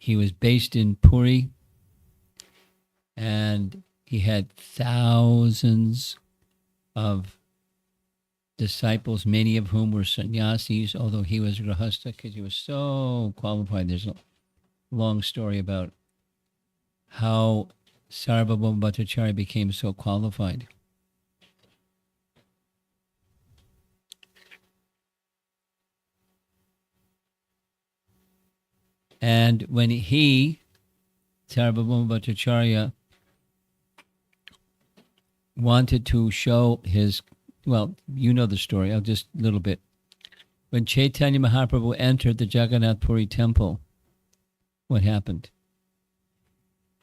He was based in Puri, and he had thousands of disciples, many of whom were sannyasis, although he was grahastha because he was so qualified. There's a long story about how Sarvabhauma Bhattacharya became so qualified. And when he, Sarvabhauma Bhattacharya, wanted to show his, well, you know the story, I'll just a little bit. When Chaitanya Mahaprabhu entered the Jagannath Puri temple, what happened?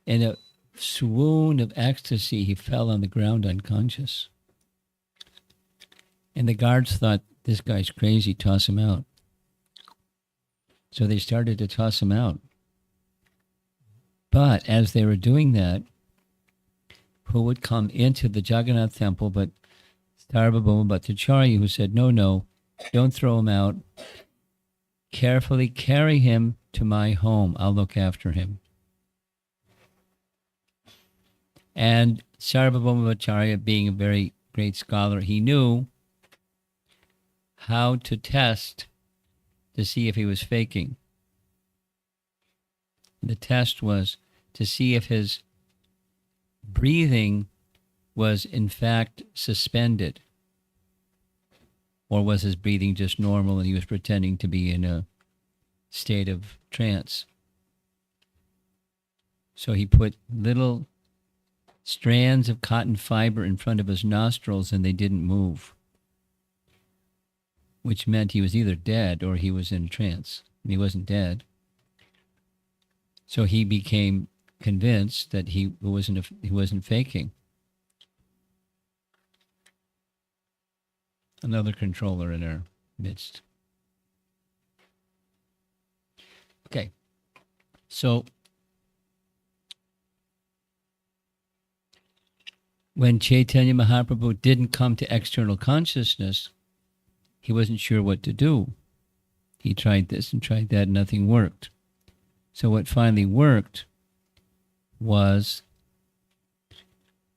In a swoon of ecstasy, he fell on the ground unconscious. And the guards thought, this guy's crazy, toss him out. So they started to toss him out. But as they were doing that, who would come into the Jagannath temple but Sarvabhauma Bhattacharya, who said, no, don't throw him out. Carefully carry him to my home. I'll look after him. And Sarvabhauma Bhattacharya, being a very great scholar, he knew how to test to see if he was faking. The test was to see if his breathing was in fact suspended, or was his breathing just normal and he was pretending to be in a state of trance. So he put little strands of cotton fiber in front of his nostrils and they didn't move, which meant he was either dead or he was in trance. He wasn't dead. So he became convinced that he wasn't faking. Another controller in our midst. Okay, so when Chaitanya Mahaprabhu didn't come to external consciousness, he wasn't sure what to do. He tried this and tried that, and nothing worked. So what finally worked was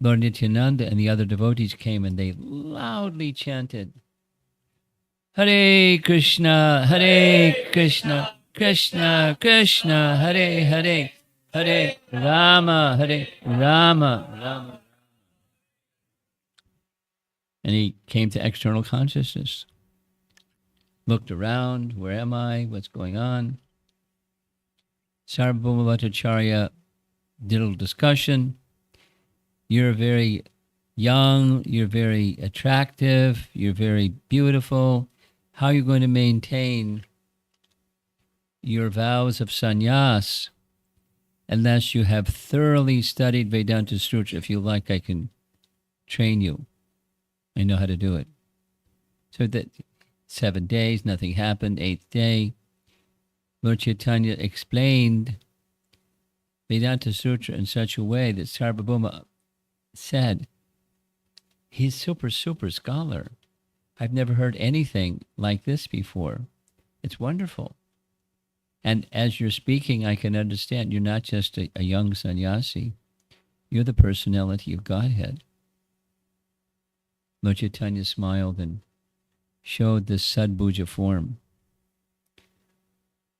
Lord Nityananda and the other devotees came and they loudly chanted, Hare Krishna, Krishna Krishna, Hare Hare, Hare Rama, Rama. And he came to external consciousness. Looked around, where am I? What's going on? Sarvabhauma Bhattacharya did a little discussion. You're very young, you're very attractive, you're very beautiful. How are you going to maintain your vows of sannyas unless you have thoroughly studied Vedanta Sutra? If you like, I can train you. I know how to do it. So that 7 days, nothing happened. 8th day, Lord Chaitanya explained Vedanta Sutra in such a way that Sarvabhauma said, he's super scholar. I've never heard anything like this before. It's wonderful. And as you're speaking, I can understand you're not just a young sannyasi. You're the personality of Godhead. Lord Chaitanya smiled and showed this Sadbhuja form.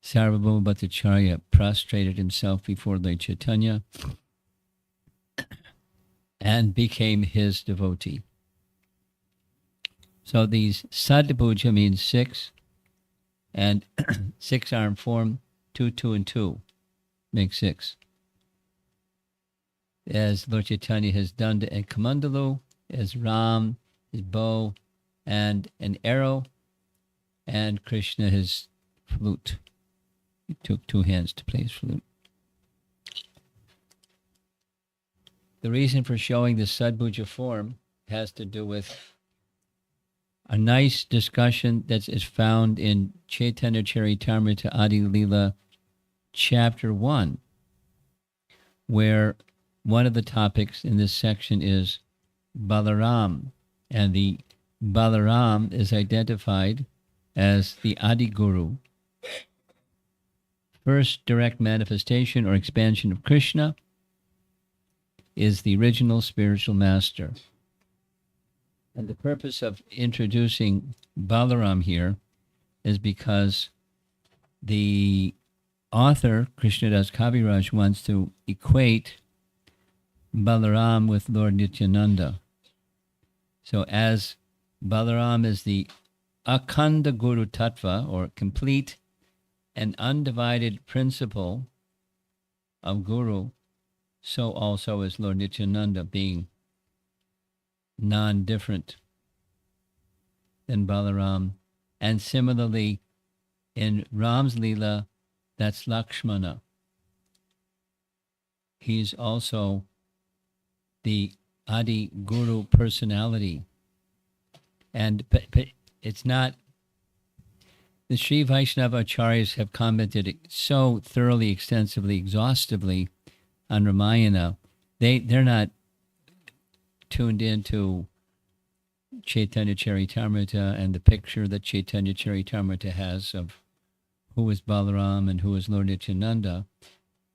Sarvabhauma Bhattacharya prostrated himself before Lord Chaitanya and became his devotee. So these Sadbhuja means 6, and 6-arm form, 2, 2, and 2 makes 6. As Lord Chaitanya has done to Kamandalu, as Ram, his bow, and an arrow, and Krishna his flute. He took 2 hands to play his flute. The reason for showing this Sadbhuja form has to do with a nice discussion that is found in Chaitanya Charitamrita Adi Leela, chapter 1, where one of the topics in this section is Balaram, and the Balaram is identified as the Adi Guru first direct manifestation or expansion of Krishna is the original spiritual master. And the purpose of introducing Balaram here is because the author, Krishnadas Kaviraj, wants to equate Balaram with Lord Nityananda. So as Balaram is the Akhanda Guru Tattva, or complete and undivided principle of Guru, so also is Lord Nityananda, being non-different than Balaram. And similarly, in Ram's Leela, that's Lakshmana. He's also the Adi Guru personality. But it's not, the Sri Vaishnava Acharyas have commented so thoroughly, extensively, exhaustively on Ramayana. They're not tuned into Chaitanya Charitamrita and the picture that Chaitanya Charitamrita has of who is Balaram and who is Lord Nityananda,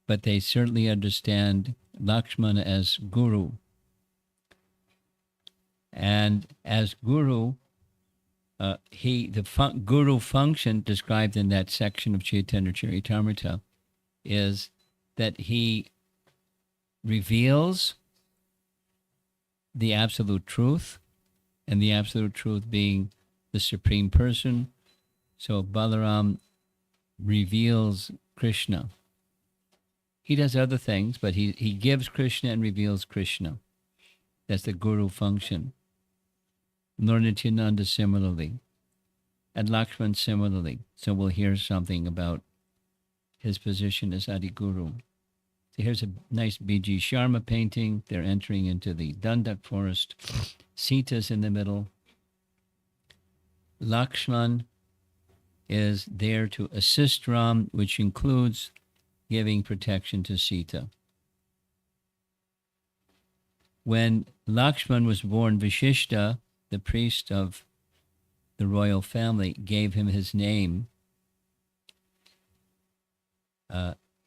but they certainly understand Lakshmana as Guru. And as Guru, Guru function described in that section of Chaitanya Charitamrita is that he reveals the absolute truth, and the absolute truth being the Supreme Person. So Balaram reveals Krishna. He does other things, but he gives Krishna and reveals Krishna. That's the Guru function. Lord Nityananda similarly, and Lakshman similarly. So we'll hear something about his position as Adi Guru. So here's a nice B.G. Sharma painting. They're entering into the Dandak forest. Sita's in the middle. Lakshman is there to assist Ram, which includes giving protection to Sita. When Lakshman was born, Vashishta, the priest of the royal family, gave him his name,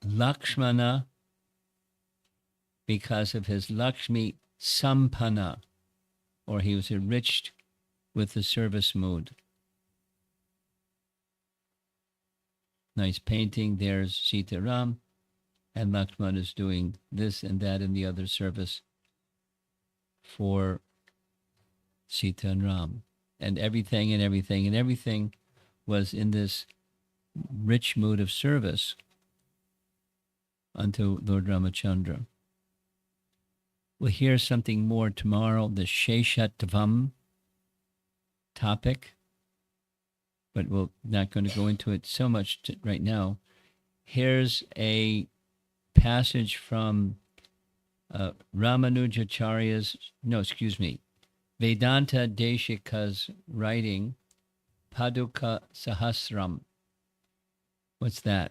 Lakshmana, because of his Lakshmi Sampanna, or he was enriched with the service mood. Nice painting. There's Sita Ram, and Lakshman is doing this and that and the other service for Sita and Ram. And everything was in this rich mood of service unto Lord Ramachandra. We'll hear something more tomorrow, the Sheshatvam topic, but we're not going to go into it so much right now. Here's a passage from Vedanta Deshika's writing, Paduka Sahasram. What's that?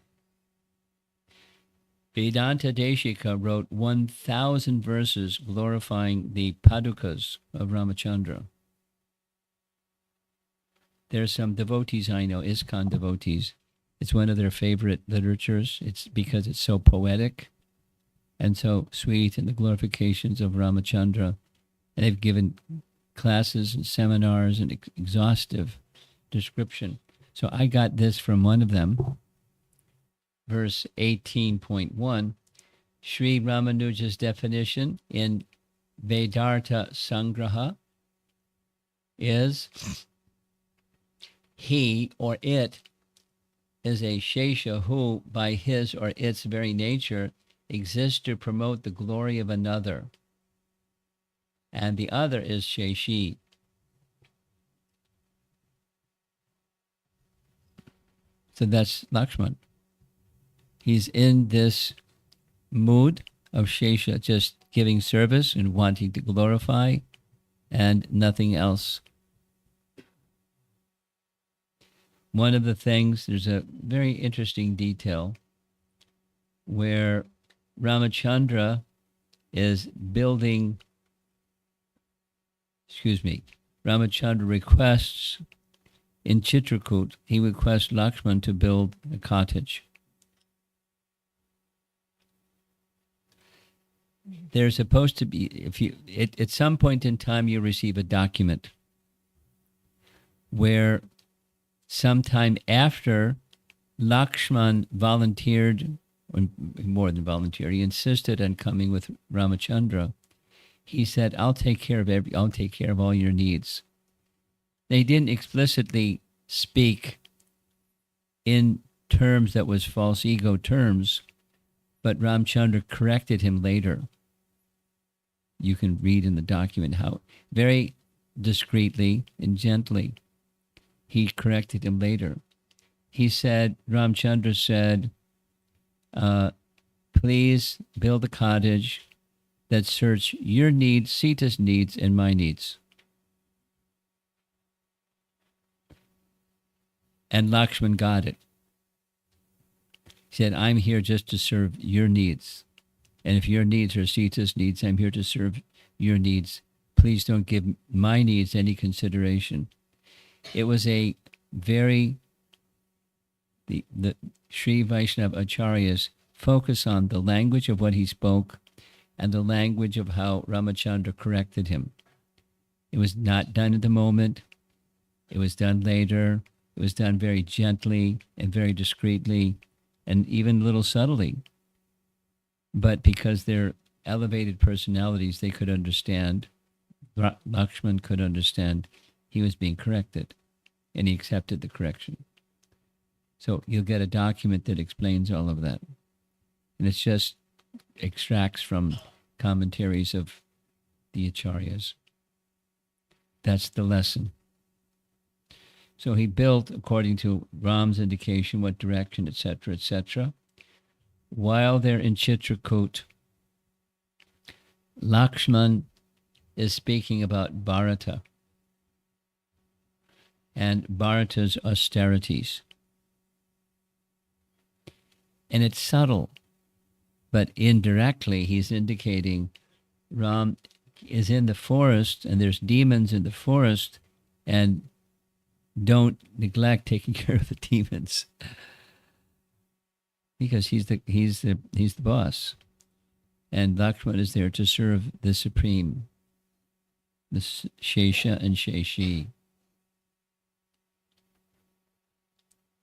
Vedanta Deshika wrote 1,000 verses glorifying the Padukas of Ramachandra. There are some devotees I know, ISKCON devotees. It's one of their favorite literatures. It's because it's so poetic and so sweet, and the glorifications of Ramachandra. And they've given classes and seminars and exhaustive description. So I got this from one of them. Verse 18.1, Sri Ramanuja's definition in Vedanta Sangraha is, he or it is a Shesha who, by his or its very nature, exists to promote the glory of another. And the other is Sheshi. So that's Lakshman. He's in this mood of Shesha, just giving service and wanting to glorify, and nothing else. One of the things, there's a very interesting detail where Ramachandra is building, Ramachandra requests in Chitrakoot, he requests Lakshman to build a cottage. There's supposed to be, if you at some point in time you receive a document where sometime after Lakshman volunteered, or more than volunteered, he insisted on coming with Ramachandra. He said, I'll take care of all your needs. They didn't explicitly speak in terms that was false ego terms, but Ramchandra corrected him later. You can read in the document how very discreetly and gently he corrected him later. He said, Ramchandra said, please build a cottage that serves your needs, Sita's needs, and my needs. And Lakshman got it. He said, I'm here just to serve your needs. And if your needs are Sita's needs, I'm here to serve your needs. Please don't give my needs any consideration. It was a very, the Sri Vaishnava Acharyas focus on the language of what he spoke and the language of how Ramachandra corrected him. It was not done at the moment. It was done later. It was done very gently and very discreetly and even a little subtly. But because they're elevated personalities, they could understand. Lakshman could understand he was being corrected, and he accepted the correction. So you'll get a document that explains all of that. And it's just extracts from commentaries of the Acharyas. That's the lesson. So he built, according to Ram's indication, what direction, etc., etc. While they're in Chitrakoot, Lakshman is speaking about Bharata and Bharata's austerities. And it's subtle, but indirectly he's indicating Ram is in the forest and there's demons in the forest, and don't neglect taking care of the demons because he's the boss, and Lakshman is there to serve the Supreme, the Shesha and Sheshi.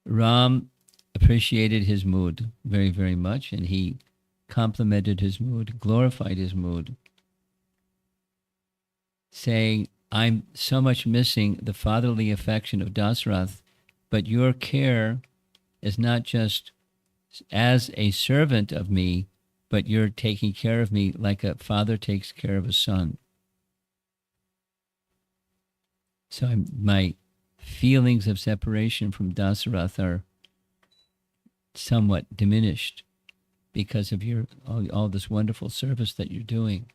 Ram appreciated his mood very, very much, and he complimented his mood, glorified his mood, saying, I'm so much missing the fatherly affection of Dasarath, but your care is not just as a servant of me, but you're taking care of me like a father takes care of a son. So my feelings of separation from Dasarath are somewhat diminished because of your all this wonderful service that you're doing.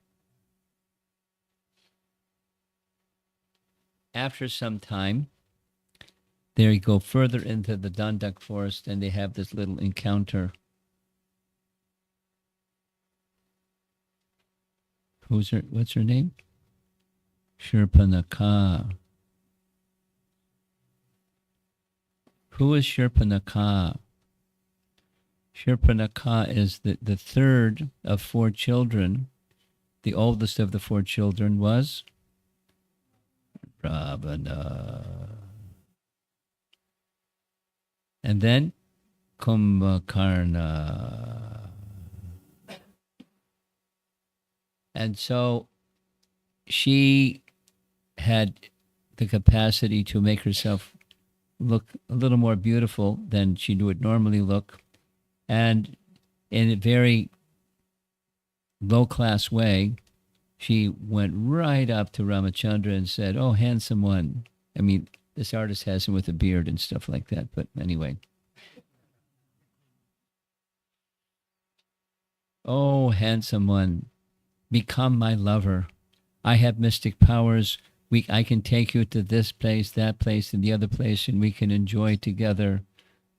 After some time, they go further into the Dandak forest and they have this little encounter. What's her name? Shurpanakha. Who is Shurpanakha? Shurpanakha is the third of four children. The oldest of the four children was Ravana. And then Kumbhakarna. And so she had the capacity to make herself look a little more beautiful than she would normally look. And in a very low-class way, she went right up to Ramachandra and said, oh, handsome one. I mean, this artist has him with a beard and stuff like that, but anyway. Oh, handsome one, become my lover. I have mystic powers. I can take you to this place, that place, and the other place, and we can enjoy together.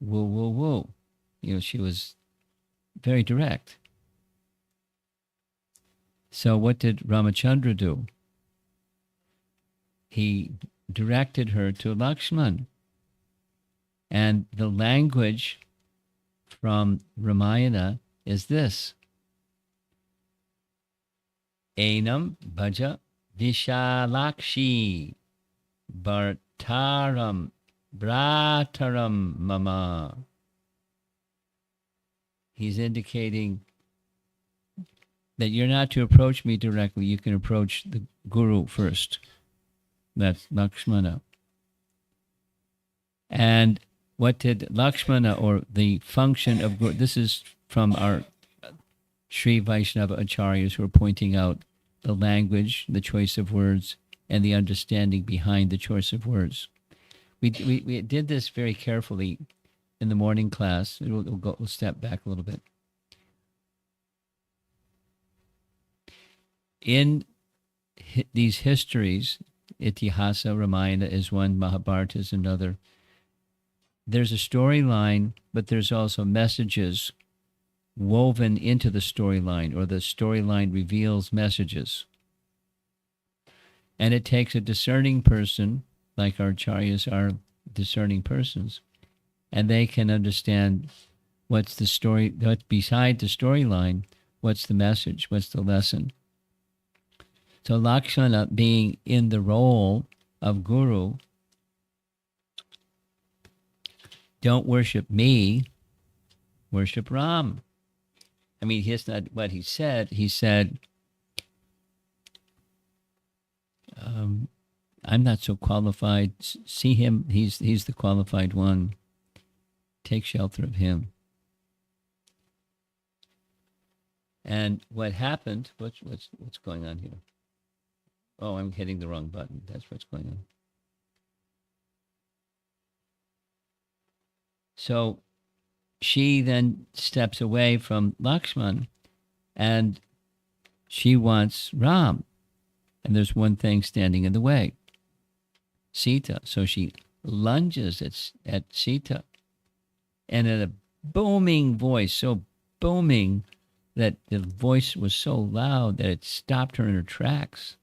Woo, woo, woo. You know, she was very direct. So what did Ramachandra do? He directed her to Lakshman. And the language from Ramayana is this. Enam bhaja Vishalakshi Bhartaram Brataram Mama. He's indicating that you're not to approach me directly. You can approach the Guru first. That's Lakshmana. And what did Lakshmana, or the function of Guru, this is from our Sri Vaishnava Acharyas who are pointing out the language, the choice of words, and the understanding behind the choice of words. We did this very carefully in the morning class. We'll step back a little bit. In these histories, Itihasa, Ramayana is one, Mahabharata is another. There's a storyline, but there's also messages woven into the storyline, or the storyline reveals messages. And it takes a discerning person, like our acharyas are discerning persons, and they can understand what's the story, what's beside the storyline, what's the message, what's the lesson. So Lakshmana, being in the role of Guru, don't worship me, worship Ram. I mean, here's not what he said. He said, I'm not so qualified. See him, he's the qualified one. Take shelter of him. And what happened, what's going on here? Oh, I'm hitting the wrong button. That's what's going on. So she then steps away from Lakshman, and she wants Ram. And there's one thing standing in the way, Sita. So she lunges at Sita, and in a booming voice, so booming that the voice was so loud that it stopped her in her tracks.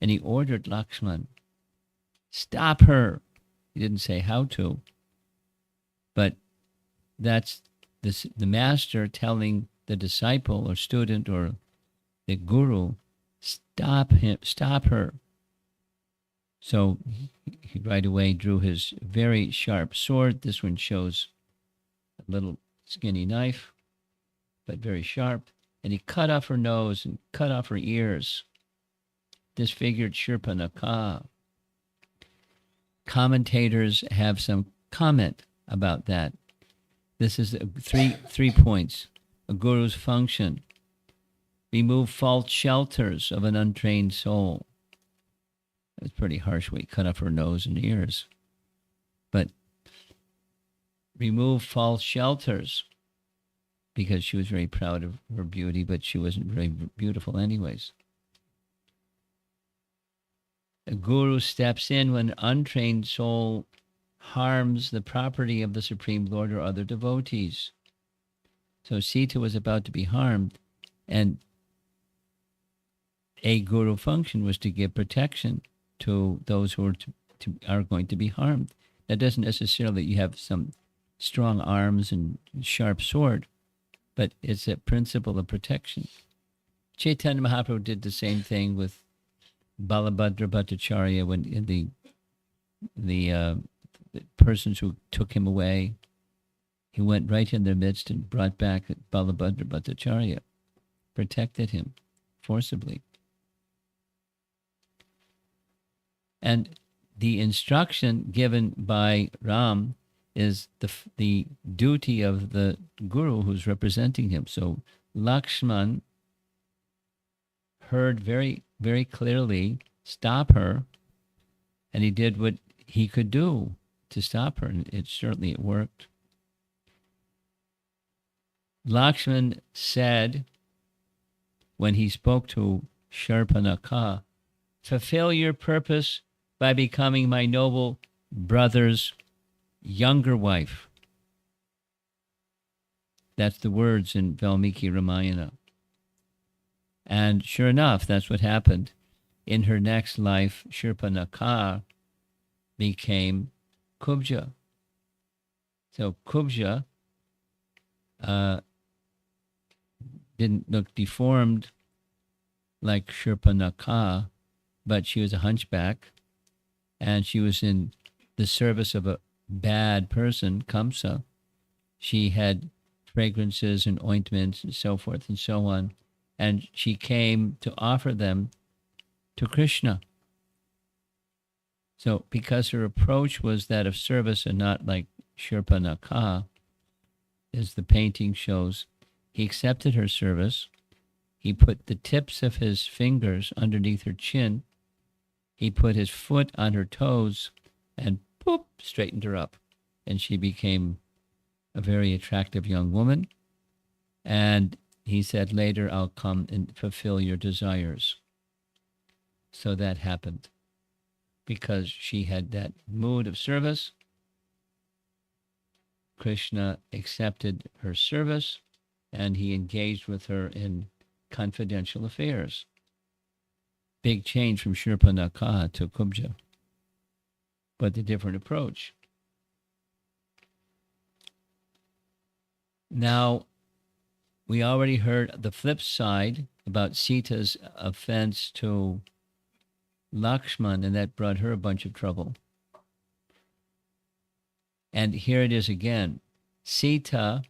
And he ordered Lakshman, stop her. He didn't say how to, but that's the master telling the disciple or student or the guru, stop her. So he right away drew his very sharp sword. This one shows a little skinny knife, but very sharp. And he cut off her nose and cut off her ears. Disfigured Shurpanakha. Commentators have some comment about that. This is three points. A guru's function. Remove false shelters of an untrained soul. That's pretty harsh way. Cut off her nose and ears. But remove false shelters, because she was very proud of her beauty, but she wasn't very beautiful anyways. A guru steps in when an untrained soul harms the property of the Supreme Lord or other devotees. So Sita was about to be harmed, and a guru function was to give protection to those who are going to be harmed. That doesn't necessarily you have some strong arms and sharp sword, but it's a principle of protection. Chaitanya Mahaprabhu did the same thing with Balabhadra Bhattacharya when the persons who took him away, he went right in their midst and brought back Balabhadra Bhattacharya, protected him forcibly. And the instruction given by Ram is the duty of the guru who's representing him. So Lakshman heard very, very clearly, stop her, and he did what he could do to stop her, and it worked. Lakshman said, when he spoke to Shurpanakha, fulfill your purpose by becoming my noble brother's younger wife. That's the words in Valmiki Ramayana. And sure enough, that's what happened. In her next life, Shurpanakha became Kubja. So Kubja didn't look deformed, like Shurpanakha, but she was a hunchback, and she was in the service of a bad person, Kamsa. She had fragrances and ointments and so forth and so on, and she came to offer them to Krishna. So because her approach was that of service and not like Shurpanakha, as the painting shows, he accepted her service. He put the tips of his fingers underneath her chin. He put his foot on her toes and boop, straightened her up. And she became a very attractive young woman. And he said, later, I'll come and fulfill your desires. So that happened because she had that mood of service. Krishna accepted her service and he engaged with her in confidential affairs. Big change from Shurpanakha to Kubja, but a different approach. Now, we already heard the flip side about Sita's offense to Lakshman, and that brought her a bunch of trouble. And here it is again. Sita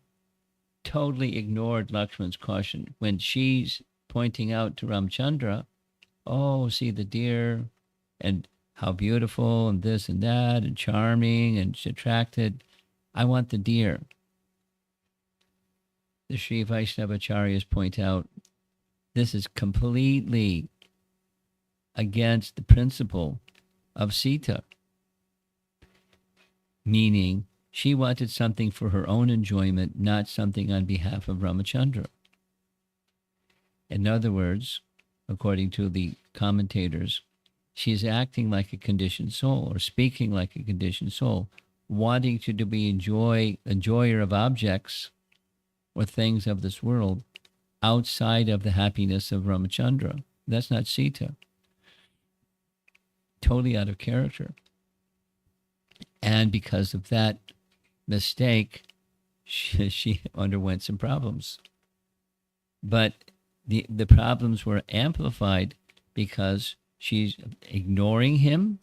totally ignored Lakshman's caution. When she's pointing out to Ramchandra, oh, see the deer, and how beautiful, and this and that, and charming, and attracted. I want the deer. The Sri Vaishnavacharyas point out this is completely against the principle of Sita, meaning she wanted something for her own enjoyment, not something on behalf of Ramachandra. In other words, according to the commentators, she's acting like a conditioned soul or speaking like a conditioned soul, wanting to be enjoyer of objects or things of this world outside of the happiness of Ramachandra. That's not Sita. Totally out of character. And because of that mistake, she underwent some problems. But the problems were amplified because she's ignoring him.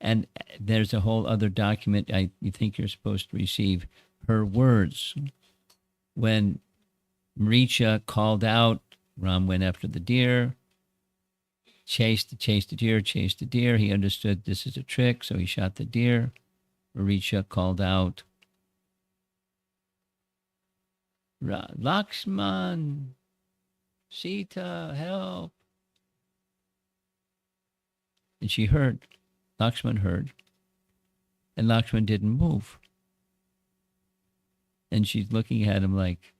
And there's a whole other document you think you're supposed to receive, her words. When Mricha called out, Ram went after the deer, chased the deer. He understood this is a trick, so he shot the deer. Mricha called out, Lakshman, Sita, help. And she heard, Lakshman heard, and Lakshman didn't move. And she's looking at him like,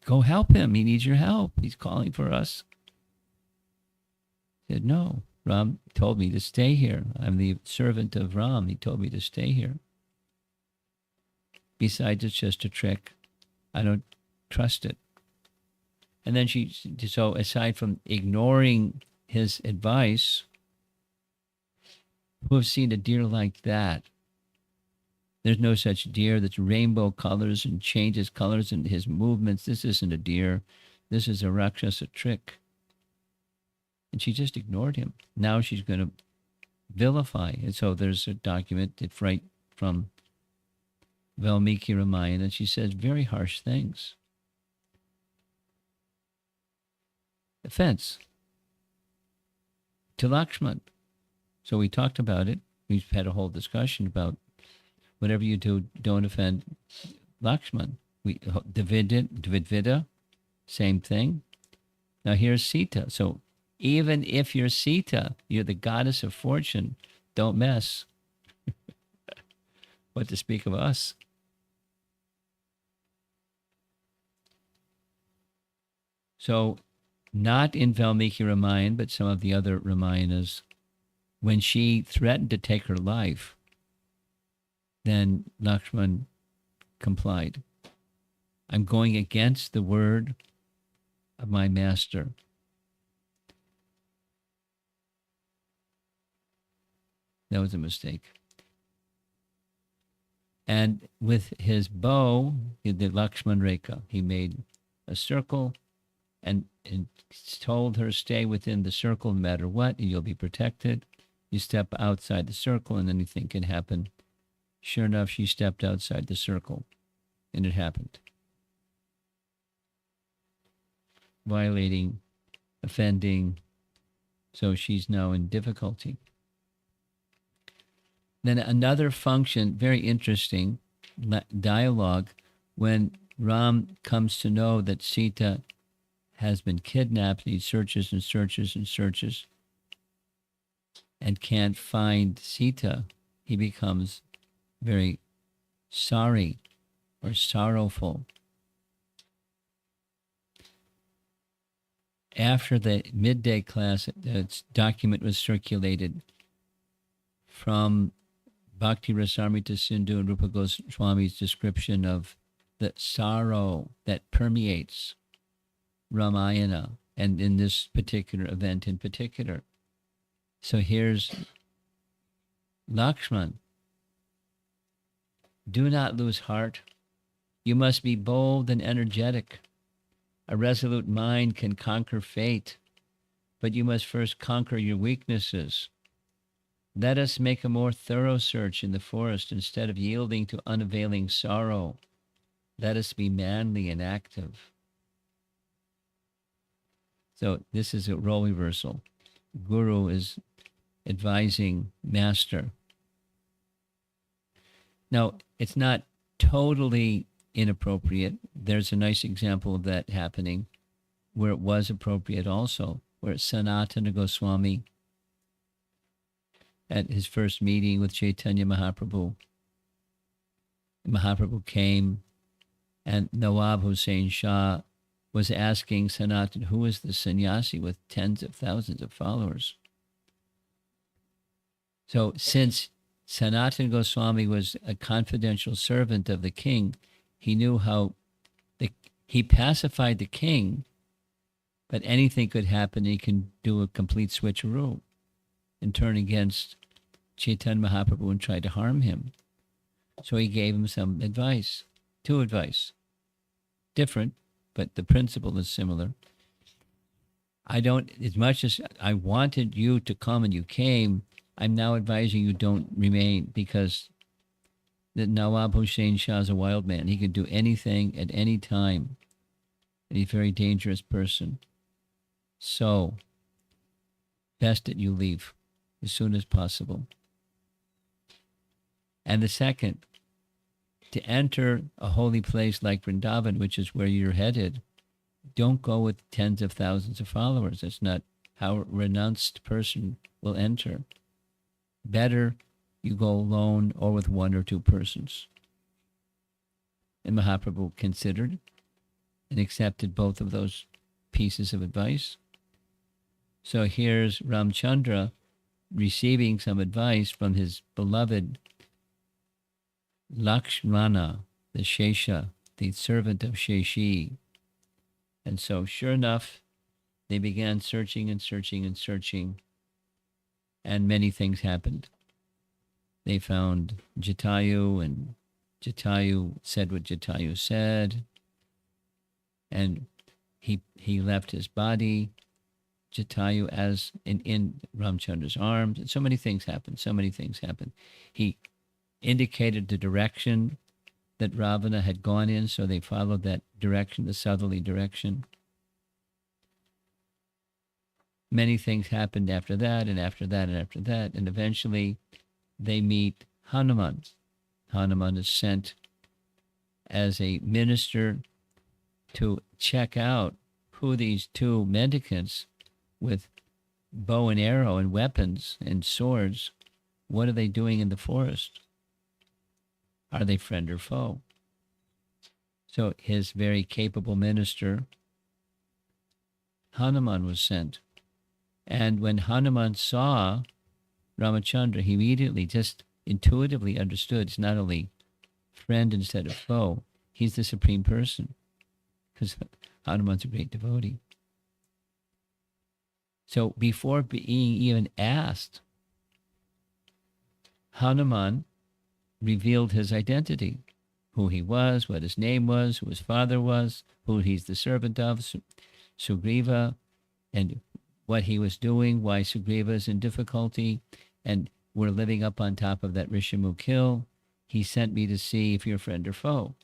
go help him. He needs your help. He's calling for us. He said, no, Ram told me to stay here. I'm the servant of Ram. He told me to stay here. Besides, it's just a trick. I don't trust it. And then so aside from ignoring his advice, who have seen a deer like that? There's no such deer that's rainbow colors and changes colors in his movements. This isn't a deer. This is a Rakshasa trick. And she just ignored him. Now she's going to vilify. And so there's a document that's right from Valmiki Ramayana, and she says very harsh things. Offense to Lakshman. So we talked about it. We've had a whole discussion about whatever you do, don't offend Lakshman. Dvidvida, same thing. Now here's Sita. So even if you're Sita, you're the goddess of fortune, don't mess. What to speak of us? So not in Valmiki Ramayana, but some of the other Ramayanas, when she threatened to take her life, then Lakshman complied. I'm going against the word of my master. That was a mistake. And with his bow, he did Lakshman Rekha. He made a circle and told her, stay within the circle no matter what, and you'll be protected. You step outside the circle and anything can happen. Sure enough, she stepped outside the circle and it happened. Violating, offending, so she's now in difficulty. Then another function, very interesting dialogue, when Ram comes to know that Sita has been kidnapped, he searches and searches and searches and can't find Sita. He becomes very sorry or sorrowful. After the midday class, the document was circulated from Bhakti Rasamrita Sindhu and Rupa Goswami's description of the sorrow that permeates Ramayana, and in this particular event in particular. So here's Lakshman. Do not lose heart. You must be bold and energetic. A resolute mind can conquer fate, but you must first conquer your weaknesses. Let us make a more thorough search in the forest instead of yielding to unavailing sorrow. Let us be manly and active. So this is a role reversal. Guru is advising master. Now, it's not totally inappropriate. There's a nice example of that happening where it was appropriate also, where Sanatana Goswami, at his first meeting with Chaitanya Mahaprabhu, Mahaprabhu came and Nawab Hussain Shah was asking Sanatana, who is the sannyasi with tens of thousands of followers? So since Sanatana Goswami was a confidential servant of the king, he knew how he pacified the king, but anything could happen. He can do a complete switcheroo and turn against Chaitanya Mahaprabhu and try to harm him. So he gave him some advice, two advice, different, but the principle is similar. As much as I wanted you to come and you came, I'm now advising you don't remain, because the Nawab Hussain Shah is a wild man. He can do anything at any time. And he's a very dangerous person. So, best that you leave as soon as possible. And the second, to enter a holy place like Vrindavan, which is where you're headed, don't go with tens of thousands of followers. That's not how a renounced person will enter. Better you go alone or with one or two persons. And Mahaprabhu considered and accepted both of those pieces of advice. So here's Ramchandra receiving some advice from his beloved Lakshmana, the Shesha, the servant of Sheshi. And so sure enough, they began searching and searching and searching, and many things happened. They found Jatayu, and Jatayu said what Jatayu said, and he left his body, Jatayu, as in Ramchandra's arms. And so many things happened. He indicated the direction that Ravana had gone in, so they followed that direction, the southerly direction. Many things happened after that, and after that, and after that, and eventually they meet Hanuman. Hanuman is sent as a minister to check out who these two mendicants with bow and arrow and weapons and swords, what are they doing in the forest? Are they friend or foe? So his very capable minister, Hanuman, was sent. And when Hanuman saw Ramachandra, he immediately, just intuitively understood it's not only friend instead of foe, he's the supreme person, because Hanuman's a great devotee. So before being even asked, Hanuman revealed his identity, who he was, what his name was, who his father was, who he's the servant of. Sugriva and what he was doing, why Sugriva is in difficulty, and we're living up on top of that Rishamukh hill. He sent me to see if you're friend or foe.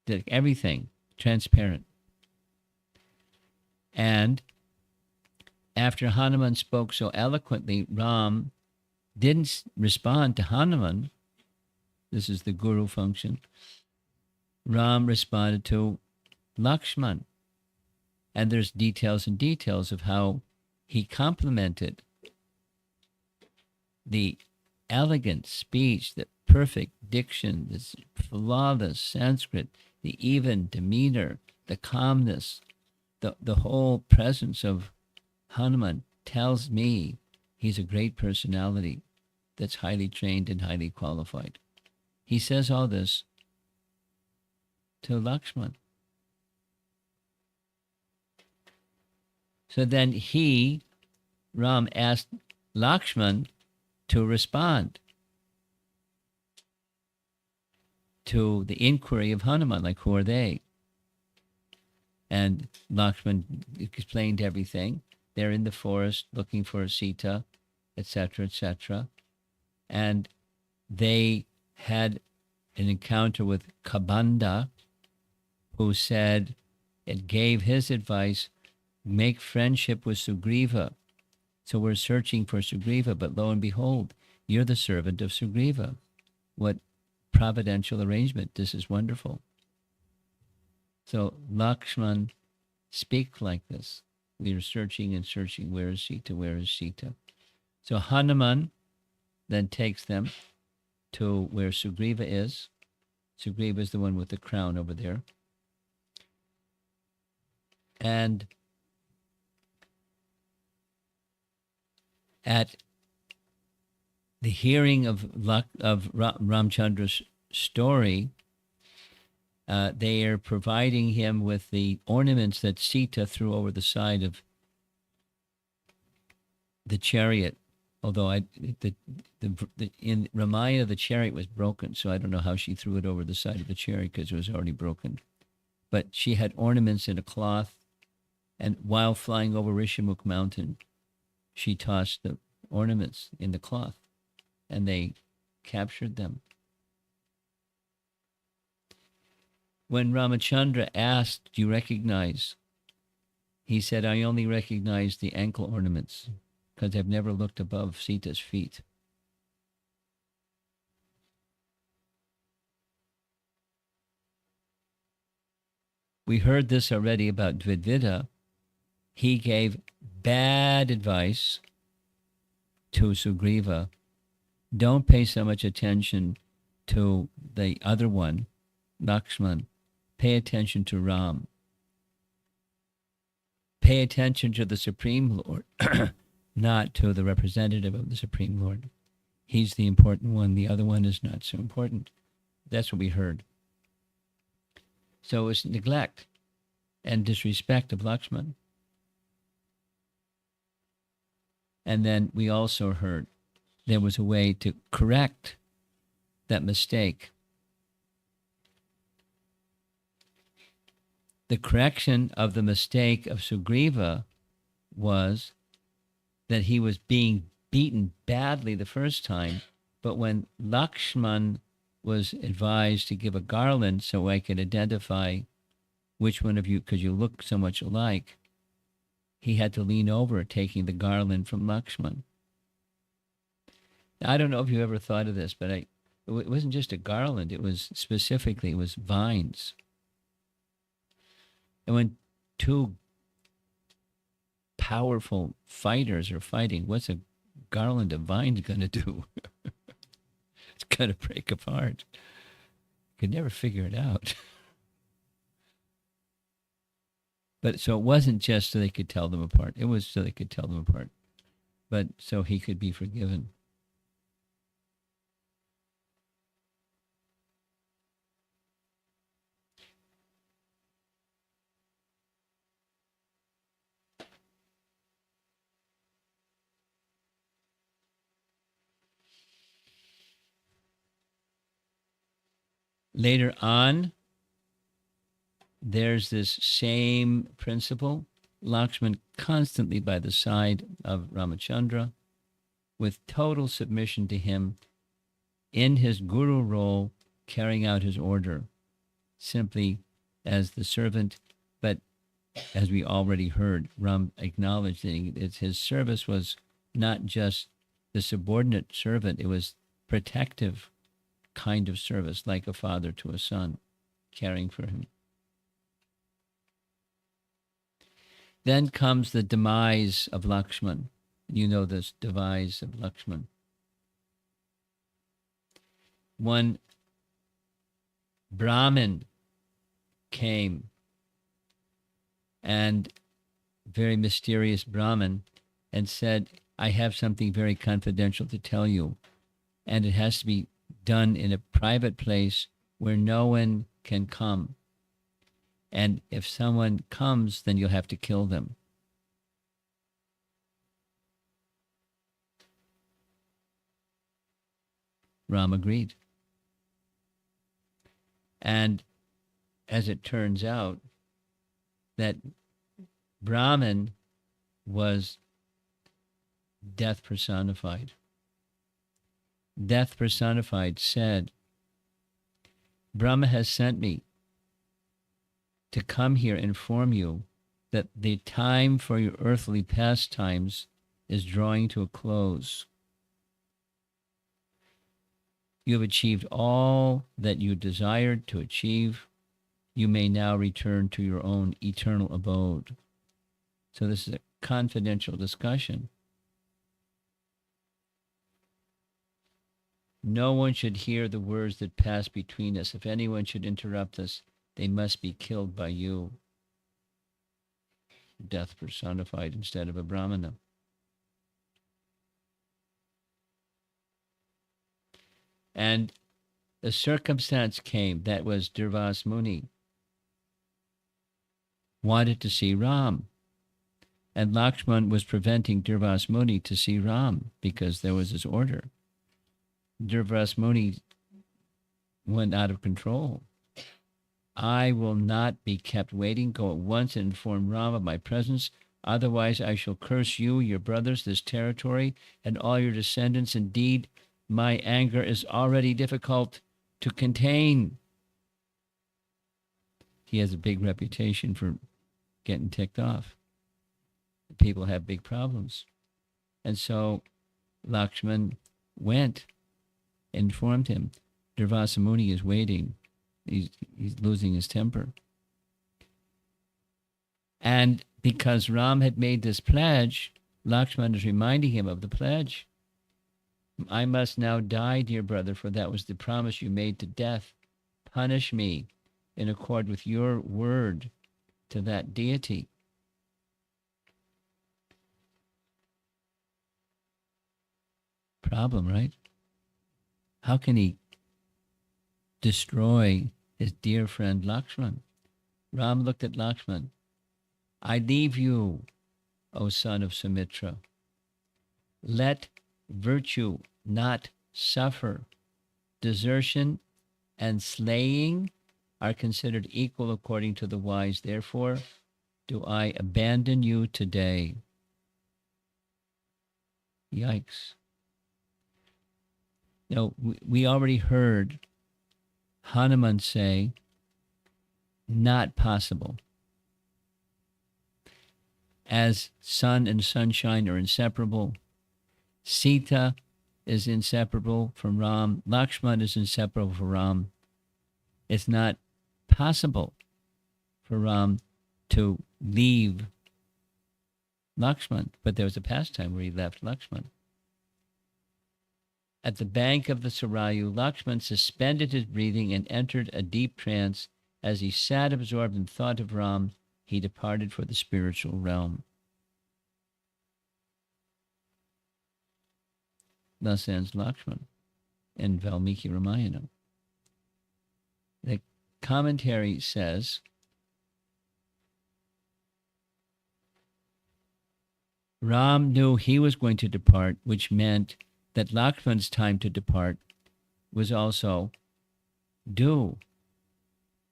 Did everything transparent. And after Hanuman spoke so eloquently, Ram didn't respond to Hanuman. This is the guru function. Ram responded to Lakshman. And there's details and details of how he complimented the elegant speech, the perfect diction, this flawless Sanskrit, the even demeanor, the calmness, the whole presence of Hanuman tells me he's a great personality that's highly trained and highly qualified. He says all this to Lakshman. So then Ram, asked Lakshman to respond to the inquiry of Hanuman, like, who are they? And Lakshman explained everything. They're in the forest looking for Sita, etc., etc. And they had an encounter with Kabanda, who said, it gave his advice, make friendship with Sugriva. So we're searching for Sugriva, but lo and behold, you're the servant of Sugriva. What providential arrangement. This is wonderful. So Lakshman speak like this. We are searching and searching. Where is Sita? Where is Sita? So Hanuman then takes them to where Sugriva is. Sugriva is the one with the crown over there. And at the hearing of Ramchandra's story, they are providing him with the ornaments that Sita threw over the side of the chariot. Although in Ramayana, the chariot was broken, so I don't know how she threw it over the side of the chariot because it was already broken. But she had ornaments in a cloth, and while flying over Rishamukh mountain, she tossed the ornaments in the cloth, and they captured them. When Ramachandra asked, do you recognize? He said, I only recognize the ankle ornaments because I've never looked above Sita's feet. We heard this already about Dvidvida. He gave bad advice to Sugriva. Don't pay so much attention to the other one, Lakshman. Pay attention to Ram. Pay attention to the Supreme Lord, not to the representative of the Supreme Lord. He's the important one. The other one is not so important. That's what we heard. So it was neglect and disrespect of Lakshman. And then we also heard there was a way to correct that mistake. The correction of the mistake of Sugriva was that he was being beaten badly the first time, but when Lakshman was advised to give a garland so I could identify which one of you, because you look so much alike, he had to lean over taking the garland from Lakshman. Now, I don't know if you ever thought of this, but it wasn't just a garland. It was vines. And when two powerful fighters are fighting, what's a garland of vines going to do? It's going to break apart. Could never figure it out. But so it wasn't just so they could tell them apart. It was so they could tell them apart. But so he could be forgiven. Later on, there's this same principle. Lakshman constantly by the side of Ramachandra with total submission to him in his guru role, carrying out his order simply as the servant. But as we already heard, Ram acknowledged that his service was not just the subordinate servant, it was protective kind of service, like a father to a son, caring for him. Then comes the demise of Lakshman. You know this demise of Lakshman. One Brahmin came, and very mysterious Brahmin, and said, I have something very confidential to tell you, and it has to be done in a private place where no one can come. And if someone comes, then you'll have to kill them. Ram agreed. And as it turns out, that Brahman was death personified. Death personified said, Brahma has sent me to come here and inform you that the time for your earthly pastimes is drawing to a close. You have achieved all that you desired to achieve. You may now return to your own eternal abode. So this is a confidential discussion. No one should hear the words that pass between us. If anyone should interrupt us, they must be killed by you. Death personified instead of a Brahmana. And a circumstance came that was Durvas Muni wanted to see Ram. And Lakshman was preventing Durvas Muni to see Ram because there was this order. Durvas Muni went out of control. I will not be kept waiting. Go at once and inform Ram of my presence. Otherwise, I shall curse you, your brothers, this territory, and all your descendants. Indeed, my anger is already difficult to contain. He has a big reputation for getting ticked off. People have big problems. And so Lakshman went, informed him. Durvasa Muni is waiting. He's losing his temper. And because Ram had made this pledge, Lakshman is reminding him of the pledge. I must now die, dear brother, for that was the promise you made to death. Punish me in accord with your word to that deity. Problem, right? How can he destroy his dear friend Lakshman? Ram looked at Lakshman. I leave you, O son of Sumitra. Let virtue not suffer. Desertion and slaying are considered equal according to the wise. Therefore, do I abandon you today. Yikes. Now, we already heard Hanuman say, not possible. As sun and sunshine are inseparable, Sita is inseparable from Ram, Lakshman is inseparable from Ram. It's not possible for Ram to leave Lakshman, but there was a pastime where he left Lakshman. At the bank of the Sarayu, Lakshman suspended his breathing and entered a deep trance. As he sat absorbed in thought of Ram, he departed for the spiritual realm. Thus ends Lakshman in Valmiki Ramayana. The commentary says, Ram knew he was going to depart, which meant that Lakshman's time to depart was also due.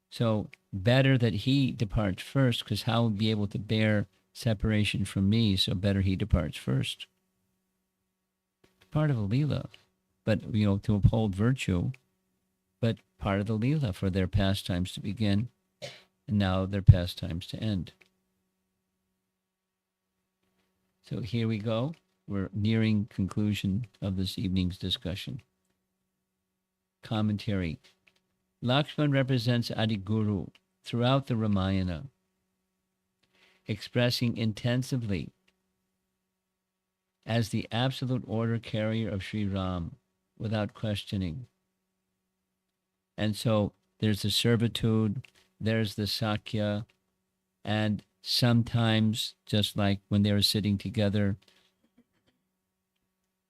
So better that he departs first, because how will be able to bear separation from me? So better he departs first. Part of a Leela, but to uphold virtue, but part of the Leela for their pastimes to begin, and now their pastimes to end. So here we go. We're nearing conclusion of this evening's discussion. Commentary. Lakshman represents Adiguru throughout the Ramayana, expressing intensively as the absolute order carrier of Sri Ram without questioning. And so there's the servitude, there's the Sakya, and sometimes, just like when they were sitting together,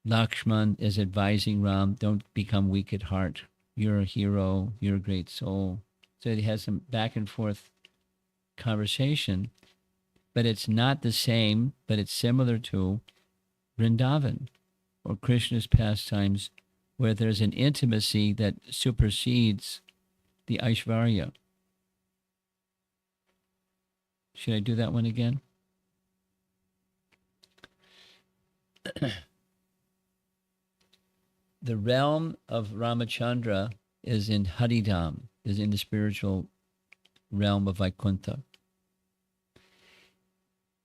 Lakshman is advising Ram, don't become weak at heart. You're a hero, you're a great soul. So it has some back and forth conversation, but it's not the same, but it's similar to Vrindavan or Krishna's pastimes, where there's an intimacy that supersedes the Aishvarya. Should I do that one again? The realm of Ramachandra is in Haridham, is in the spiritual realm of Vaikuntha.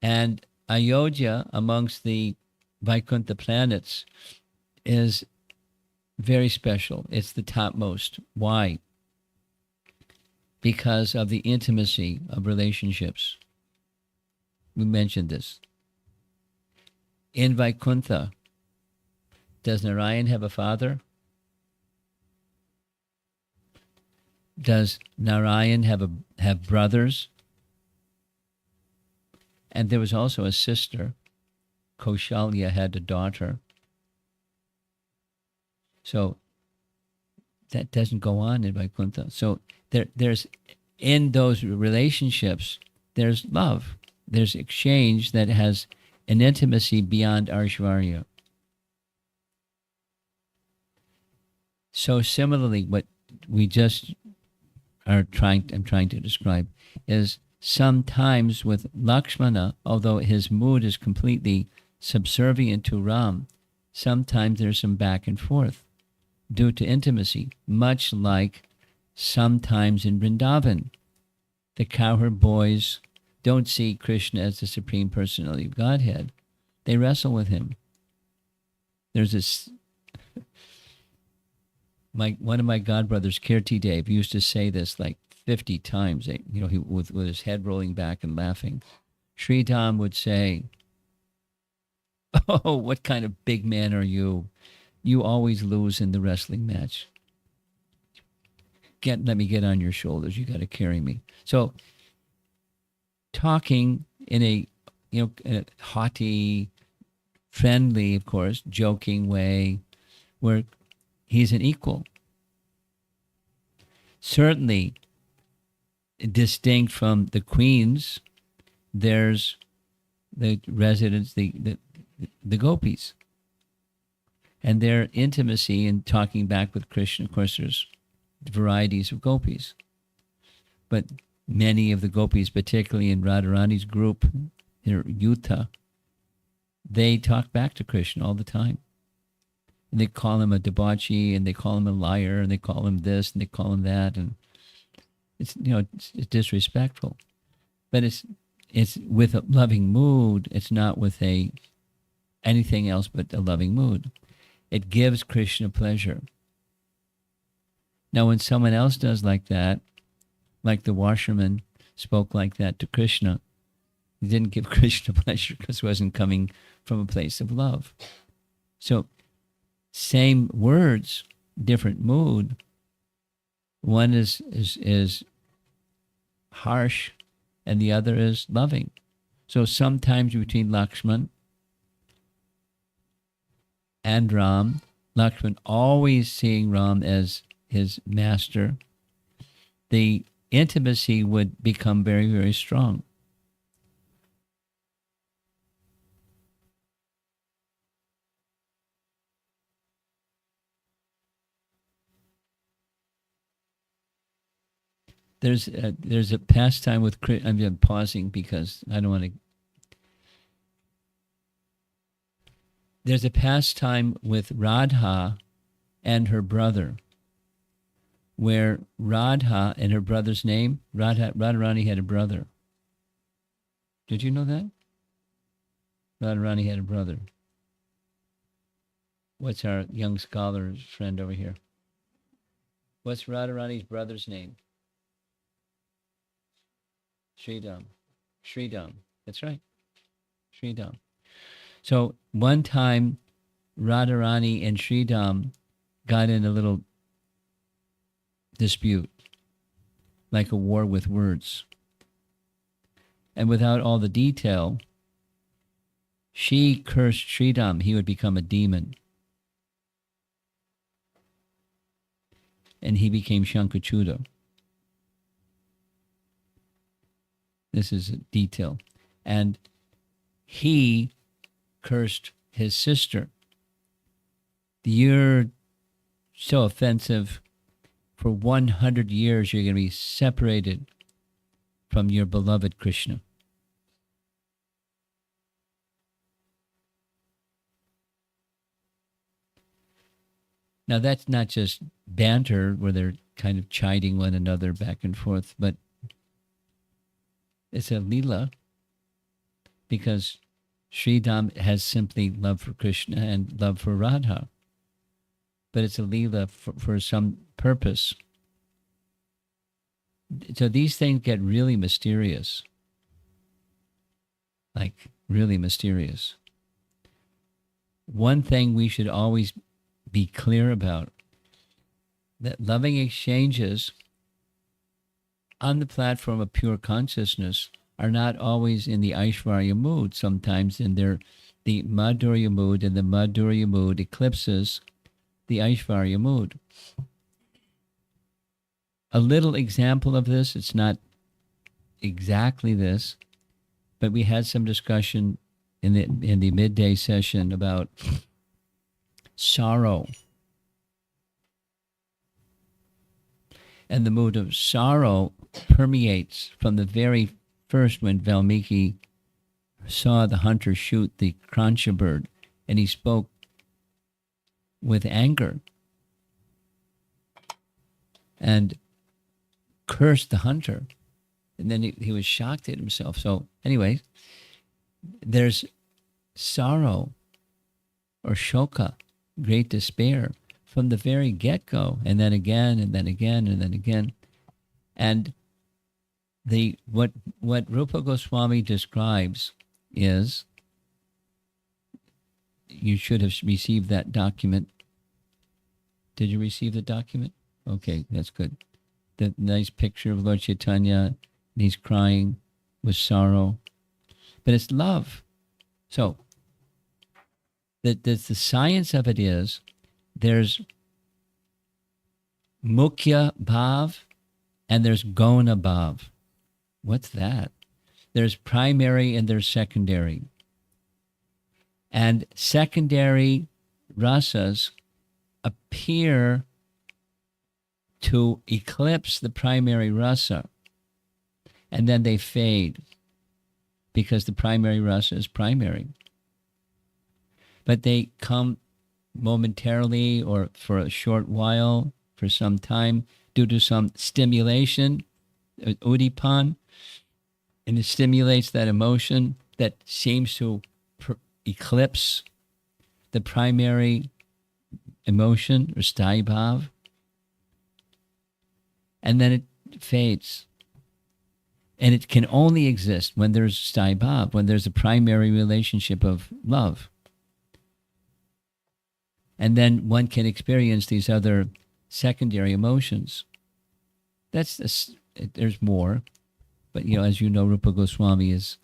And Ayodhya, amongst the Vaikuntha planets, is very special. It's the topmost. Why? Because of the intimacy of relationships. We mentioned this. In Vaikuntha, does Narayan have a father? Does Narayan have brothers? And there was also a sister. Kaushalya had a daughter. So that doesn't go on in Vaikuntha. So there's in those relationships, there's love. There's exchange that has an intimacy beyond Aishvarya. So similarly, what we just I'm trying to describe is sometimes with Lakshmana, although his mood is completely subservient to Ram, sometimes there's some back and forth due to intimacy, much like sometimes in Vrindavan. The cowherd boys don't see Krishna as the Supreme Personality of Godhead. They wrestle with him. There's this, one of my godbrothers, Kirti Dev, used to say this like 50 times, he with his head rolling back and laughing. Sri Dham would say, "Oh, what kind of big man are you? You always lose in the wrestling match. Let me get on your shoulders. You got to carry me." So talking in a haughty, friendly, of course, joking way, where he's an equal. Certainly distinct from the queens, there's the residents, the gopis, and their intimacy in talking back with Krishna. Of course, there's varieties of gopis, but many of the gopis, particularly in Radharani's group, their Yuta, they talk back to Krishna all the time. And they call him a debauchee, and they call him a liar, and they call him this, and they call him that, and it's it's disrespectful. But it's with a loving mood. It's not with anything else but a loving mood. It gives Krishna pleasure. Now, when someone else does like that, like the washerman spoke like that to Krishna, he didn't give Krishna pleasure because it wasn't coming from a place of love. So, same words, different mood. One is harsh, and the other is loving. So sometimes between Lakshman and Ram, Lakshman always seeing Ram as his master, the intimacy would become very, very strong. There's a pastime with I'm pausing because I don't want to. There's a pastime with Radha and her brother, where Radha and her brother's name, Radharani had a brother. Did you know that? Radharani had a brother. What's our young scholar's friend over here? What's Radharani's brother's name? Sridham. Sridham. That's right. Sridham. So one time, Radharani and Sridham got in a little dispute, like a war with words. And without all the detail, she cursed Sridham. He would become a demon. And he became Shankachuda. This is a detail. And he cursed his sister. You're so offensive. For 100 years, you're going to be separated from your beloved Krishna. Now, that's not just banter where they're kind of chiding one another back and forth, but it's a lila because Sridham has simply love for Krishna and love for Radha. But it's a lila for some purpose. So these things get really mysterious. Like, really mysterious. One thing we should always be clear about, that loving exchanges on the platform of pure consciousness are not always in the Aishvarya mood. Sometimes in the Madhurya mood, and the Madhurya mood eclipses the Aishvarya mood. A little example of this, it's not exactly this, but we had some discussion in the midday session about sorrow. And the mood of sorrow permeates from the very first when Valmiki saw the hunter shoot the krancha bird, and he spoke with anger and cursed the hunter. And then he was shocked at himself. So anyway, there's sorrow or shoka, great despair, from the very get-go, and then again, and then again, and then again. And what Rupa Goswami describes is, you should have received that document. Did you receive the document? Okay, that's good. The nice picture of Lord Chaitanya, and he's crying with sorrow. But it's love. So, the science of it is, there's mukhya bhav and there's gona bhav. What's that? There's primary and there's secondary. And secondary rasas appear to eclipse the primary rasa, and then they fade because the primary rasa is primary. But they come momentarily or for a short while, for some time, due to some stimulation, udipan, and it stimulates that emotion that seems to eclipse the primary emotion or sthai bhav, and then it fades. And it can only exist when there's sthai bhav, when there's a primary relationship of love. And then one can experience these other secondary emotions. There's more, but as you know, Rupa Goswami is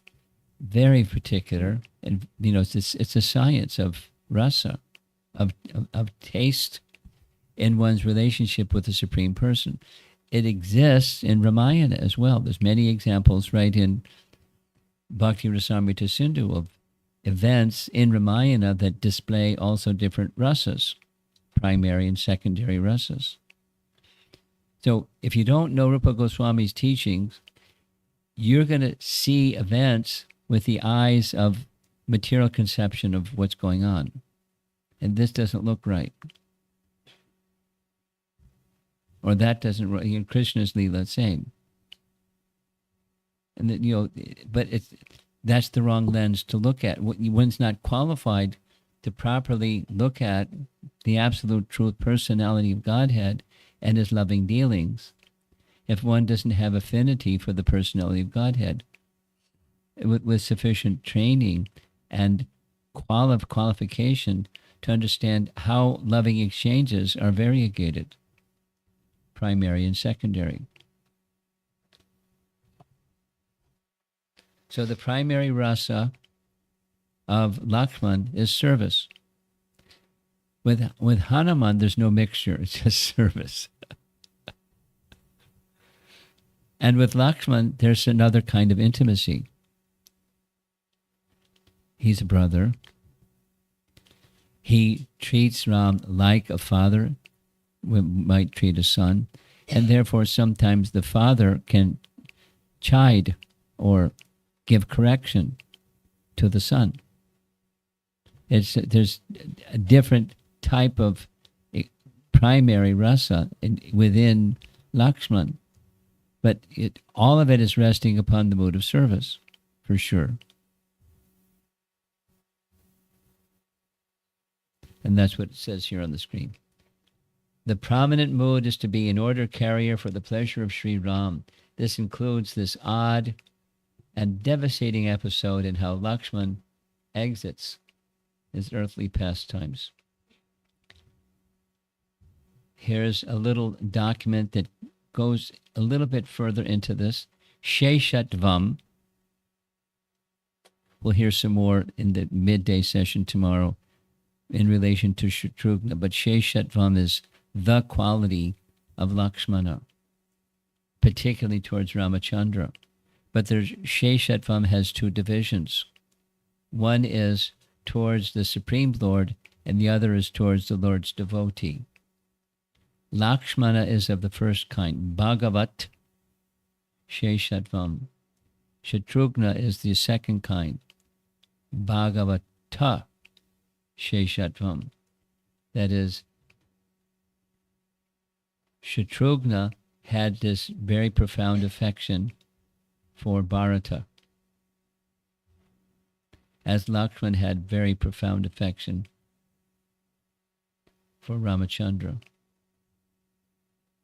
very particular, and it's a science of rasa, of taste in one's relationship with the Supreme Person. It exists in Ramayana as well. There's many examples right in Bhakti Rasamrita Sindhu of events in Ramayana that display also different rasas, primary and secondary rasas. So if you don't know Rupa Goswami's teachings, you're going to see events with the eyes of material conception of what's going on. And this doesn't look right. Or that doesn't, Krishna's Leela, same. And that, but that's the wrong lens to look at. One's not qualified to properly look at the absolute truth personality of Godhead and his loving dealings if one doesn't have affinity for the personality of Godhead with sufficient training and qualification to understand how loving exchanges are variegated, primary and secondary. So the primary rasa of Lakshman is service. With Hanuman, there's no mixture, it's just service. And with Lakshman, there's another kind of intimacy. He's a brother. He treats Ram like a father might treat a son, and therefore sometimes the father can chide or give correction to the son. There's a different type of primary rasa within Lakshman, but all of it is resting upon the mood of service, for sure. And that's what it says here on the screen. The prominent mood is to be an order carrier for the pleasure of Sri Ram. This includes this odd and devastating episode in how Lakshman exits his earthly pastimes. Here's a little document that goes a little bit further into this. Sheshatvam. We'll hear some more in the midday session tomorrow in relation to Shatrughna, but Sheshatvam is the quality of Lakshmana, particularly towards Ramachandra. But Sheshatvam has two divisions. One is towards the Supreme Lord, and the other is towards the Lord's devotee. Lakshmana is of the first kind, Bhagavat Sheshatvam. Shatrughna is the second kind, Bhagavata Sheshatvam. That is, Shatrughna had this very profound affection for Bharata, as Lakshman had very profound affection for Ramachandra.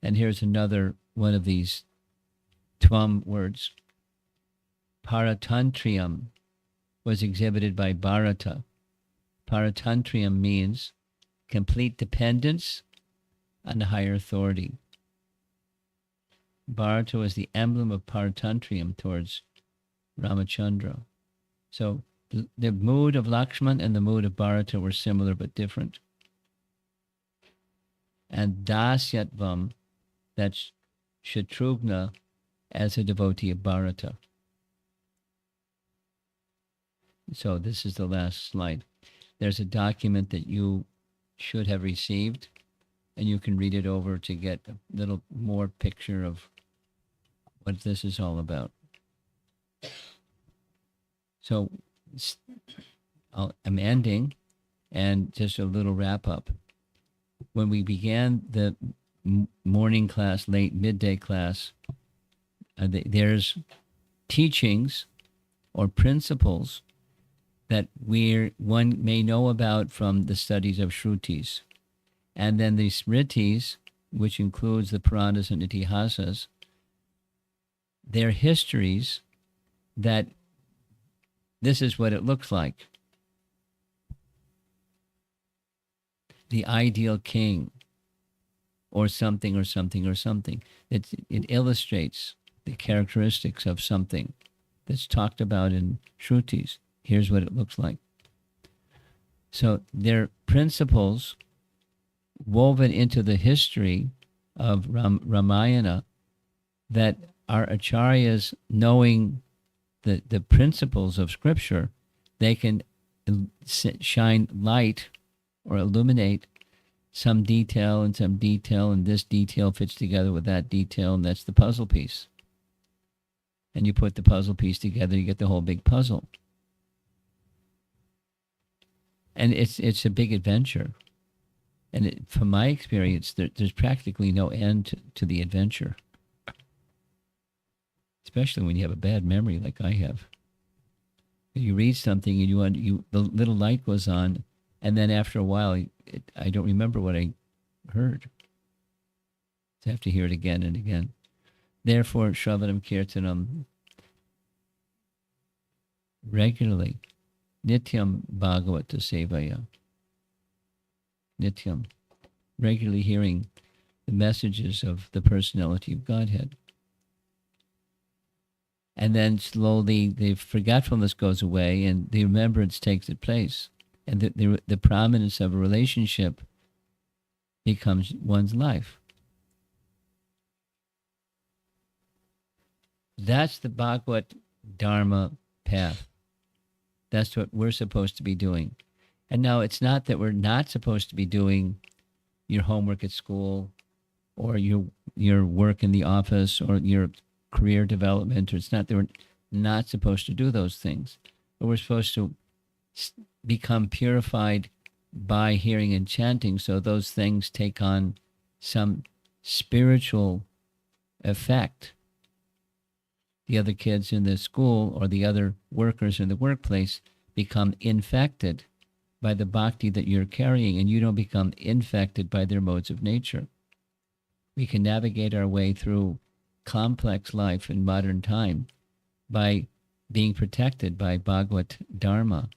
And here's another one of these Tvam words. Paratantriam was exhibited by Bharata. Paratantriam means complete dependence on the higher authority. Bharata was the emblem of Paratantriam towards Ramachandra. So the mood of Lakshman and the mood of Bharata were similar but different. And Dasyatvam, that's Shatrughna as a devotee of Bharata. So this is the last slide. There's a document that you should have received, and you can read it over to get a little more picture of what this is all about. So I'm ending, and just a little wrap up. When we began the morning class, late midday class, there's teachings or principles that one may know about from the studies of Shrutis. And then the Smritis, which includes the Puranas and Itihasas, they're histories that this is what it looks like. The ideal king, or something, or something, or something. It illustrates the characteristics of something that's talked about in Shrutis. Here's what it looks like. So they're principles woven into the history of Ramayana that our acharyas, knowing the principles of Scripture, they can shine light or illuminate some detail and some detail, and this detail fits together with that detail, and that's the puzzle piece. And you put the puzzle piece together, you get the whole big puzzle. And it's a big adventure. And from my experience, there's practically no end to the adventure. Especially when you have a bad memory like I have. You read something and the little light goes on, and then after a while, I don't remember what I heard. So I have to hear it again and again. Therefore, Shravanam Kirtanam regularly, Nityam Bhagavata Sevaya. Nityam, regularly hearing the messages of the personality of Godhead. And then slowly the forgetfulness goes away and the remembrance takes its place. And the prominence of a relationship becomes one's life. That's the Bhagavad Dharma path. That's what we're supposed to be doing. And now it's not that we're not supposed to be doing your homework at school or your work in the office or your career development. Or it's not that we're not supposed to do those things. But we're supposed to become purified by hearing and chanting, so those things take on some spiritual effect. The other kids in the school or the other workers in the workplace become infected by the bhakti that you're carrying, and you don't become infected by their modes of nature. We can navigate our way through complex life in modern time by being protected by Bhagavad Dharma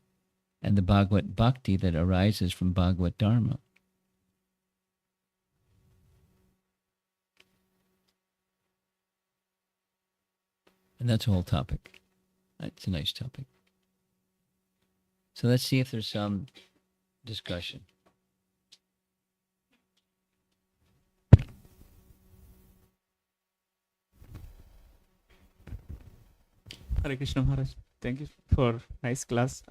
and the Bhagavad Bhakti that arises from Bhagavad Dharma. And that's a whole topic. It's a nice topic. So let's see if there's some discussion. Hare Krishna Maharaj. Thank you for nice class.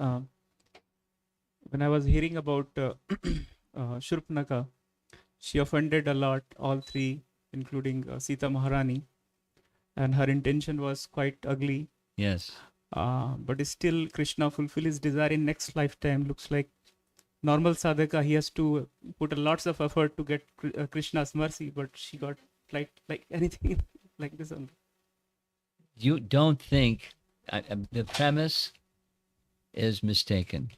When I was hearing about Shurpanakha, she offended a lot, all three, including Sita Maharani, and her intention was quite ugly. Yes. But still Krishna fulfill his desire in next lifetime. Looks like normal sadhaka, he has to put a lots of effort to get Krishna's mercy, but she got like anything like this only. You don't think, the premise is mistaken.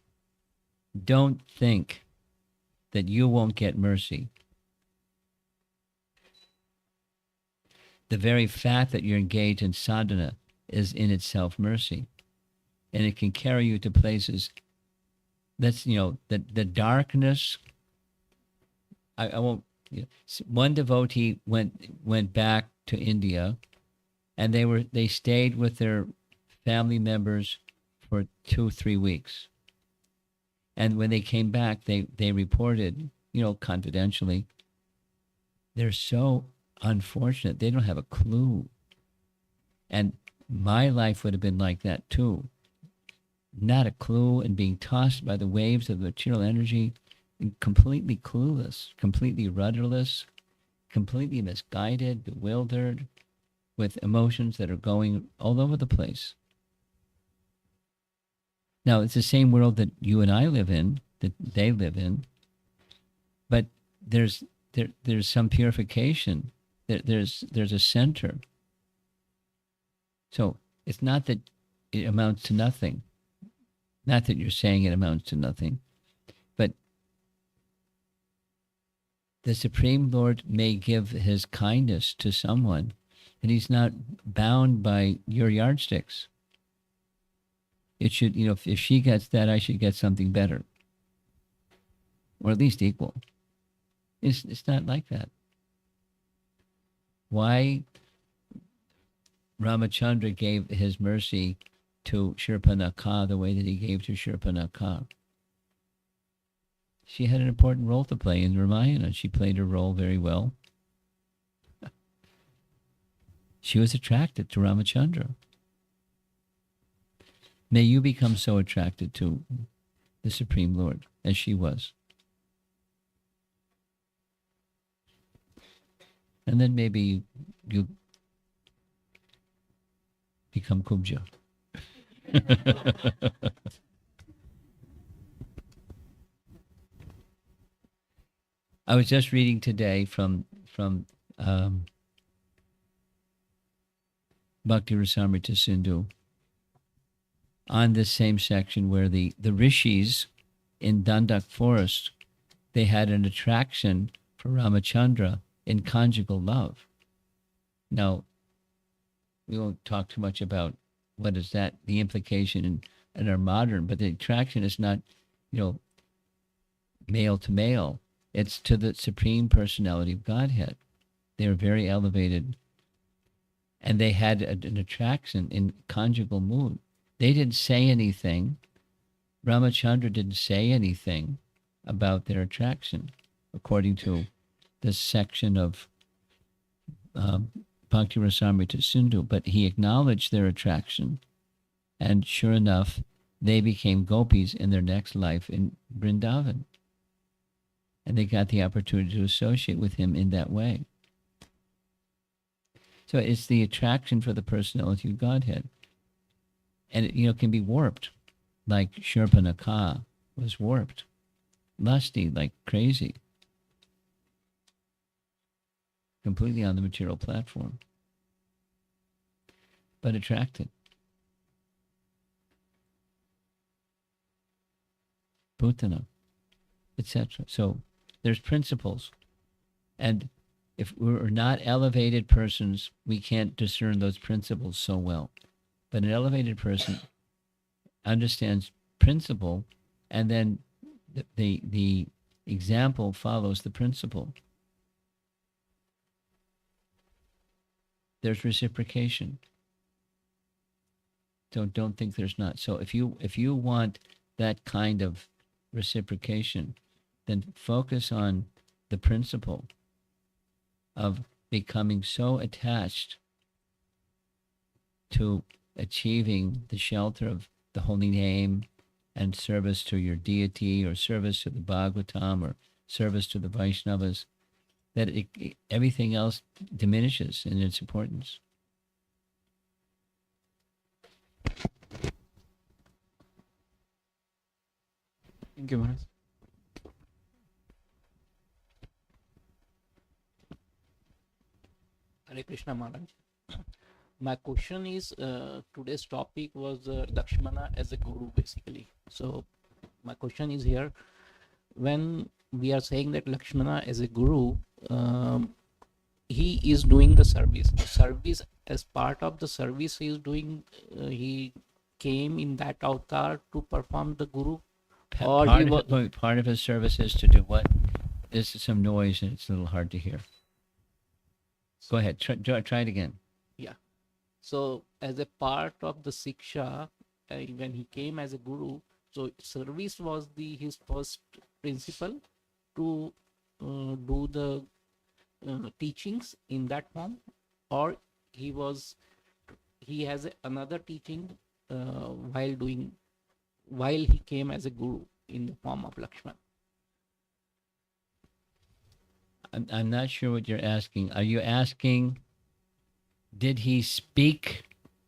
Don't think that you won't get mercy. The very fact that you're engaged in sadhana is in itself mercy. And it can carry you to places that's, the darkness. I won't, one devotee went back to India, and they stayed with their family members for 2-3 weeks. And when they came back, they reported, confidentially, they're so unfortunate. They don't have a clue. And my life would have been like that too. Not a clue, and being tossed by the waves of material energy, and completely clueless, completely rudderless, completely misguided, bewildered, with emotions that are going all over the place. Now, it's the same world that you and I live in, that they live in, but there's some purification. There's a center. So it's not that it amounts to nothing. Not that you're saying it amounts to nothing, but the Supreme Lord may give his kindness to someone, and he's not bound by your yardsticks. It should, if she gets that, I should get something better, or at least equal. It's not like that. Why Ramachandra gave his mercy to Shurpanakha the way that he gave to Shurpanakha? She had an important role to play in Ramayana. She played her role very well. She was attracted to Ramachandra. May you become so attracted to the Supreme Lord as she was. And then maybe you become Kubja. I was just reading today from Bhakti Rasamrita Sindhu on this same section where the rishis in Dandak forest, they had an attraction for Ramachandra in conjugal love. Now, we won't talk too much about what is that, the implication in our modern, but the attraction is not, male to male. It's to the Supreme Personality of Godhead. They were very elevated, and they had an attraction in conjugal mood. They didn't say anything. Ramachandra didn't say anything about their attraction, according to this section of Bhakti Rasamrita Sindhu, but he acknowledged their attraction, and sure enough, they became gopis in their next life in Vrindavan. And they got the opportunity to associate with him in that way. So it's the attraction for the personality of Godhead. And it, can be warped, like Shurpanakha was warped, lusty like crazy, completely on the material platform, but attracted. Putana, etc. So there's principles. And if we're not elevated persons, we can't discern those principles so well. But an elevated person understands principle, and then the example follows the principle. There's reciprocation. Don't think there's not. So if you want that kind of reciprocation, then focus on the principle of becoming so attached to achieving the shelter of the holy name and service to your deity, or service to the Bhagavatam, or service to the Vaishnavas, that everything else diminishes in its importance. Thank you, Maharaj. Hare Krishna Maharaj. My question is, today's topic was Lakshmana as a guru, basically. So my question is here, when we are saying that Lakshmana as a guru, he is doing the service. The service, as part of the service he is doing, he came in that avatar to perform the guru. Or part of his service is to do what? There's some noise and it's a little hard to hear. Go ahead. Try it again. Yeah. So as a part of the Siksha, when he came as a guru, so service was his first principle to do the teachings in that form, or he has another teaching while he came as a guru in the form of Lakshman. I'm not sure what you're asking. Are you asking, did he speak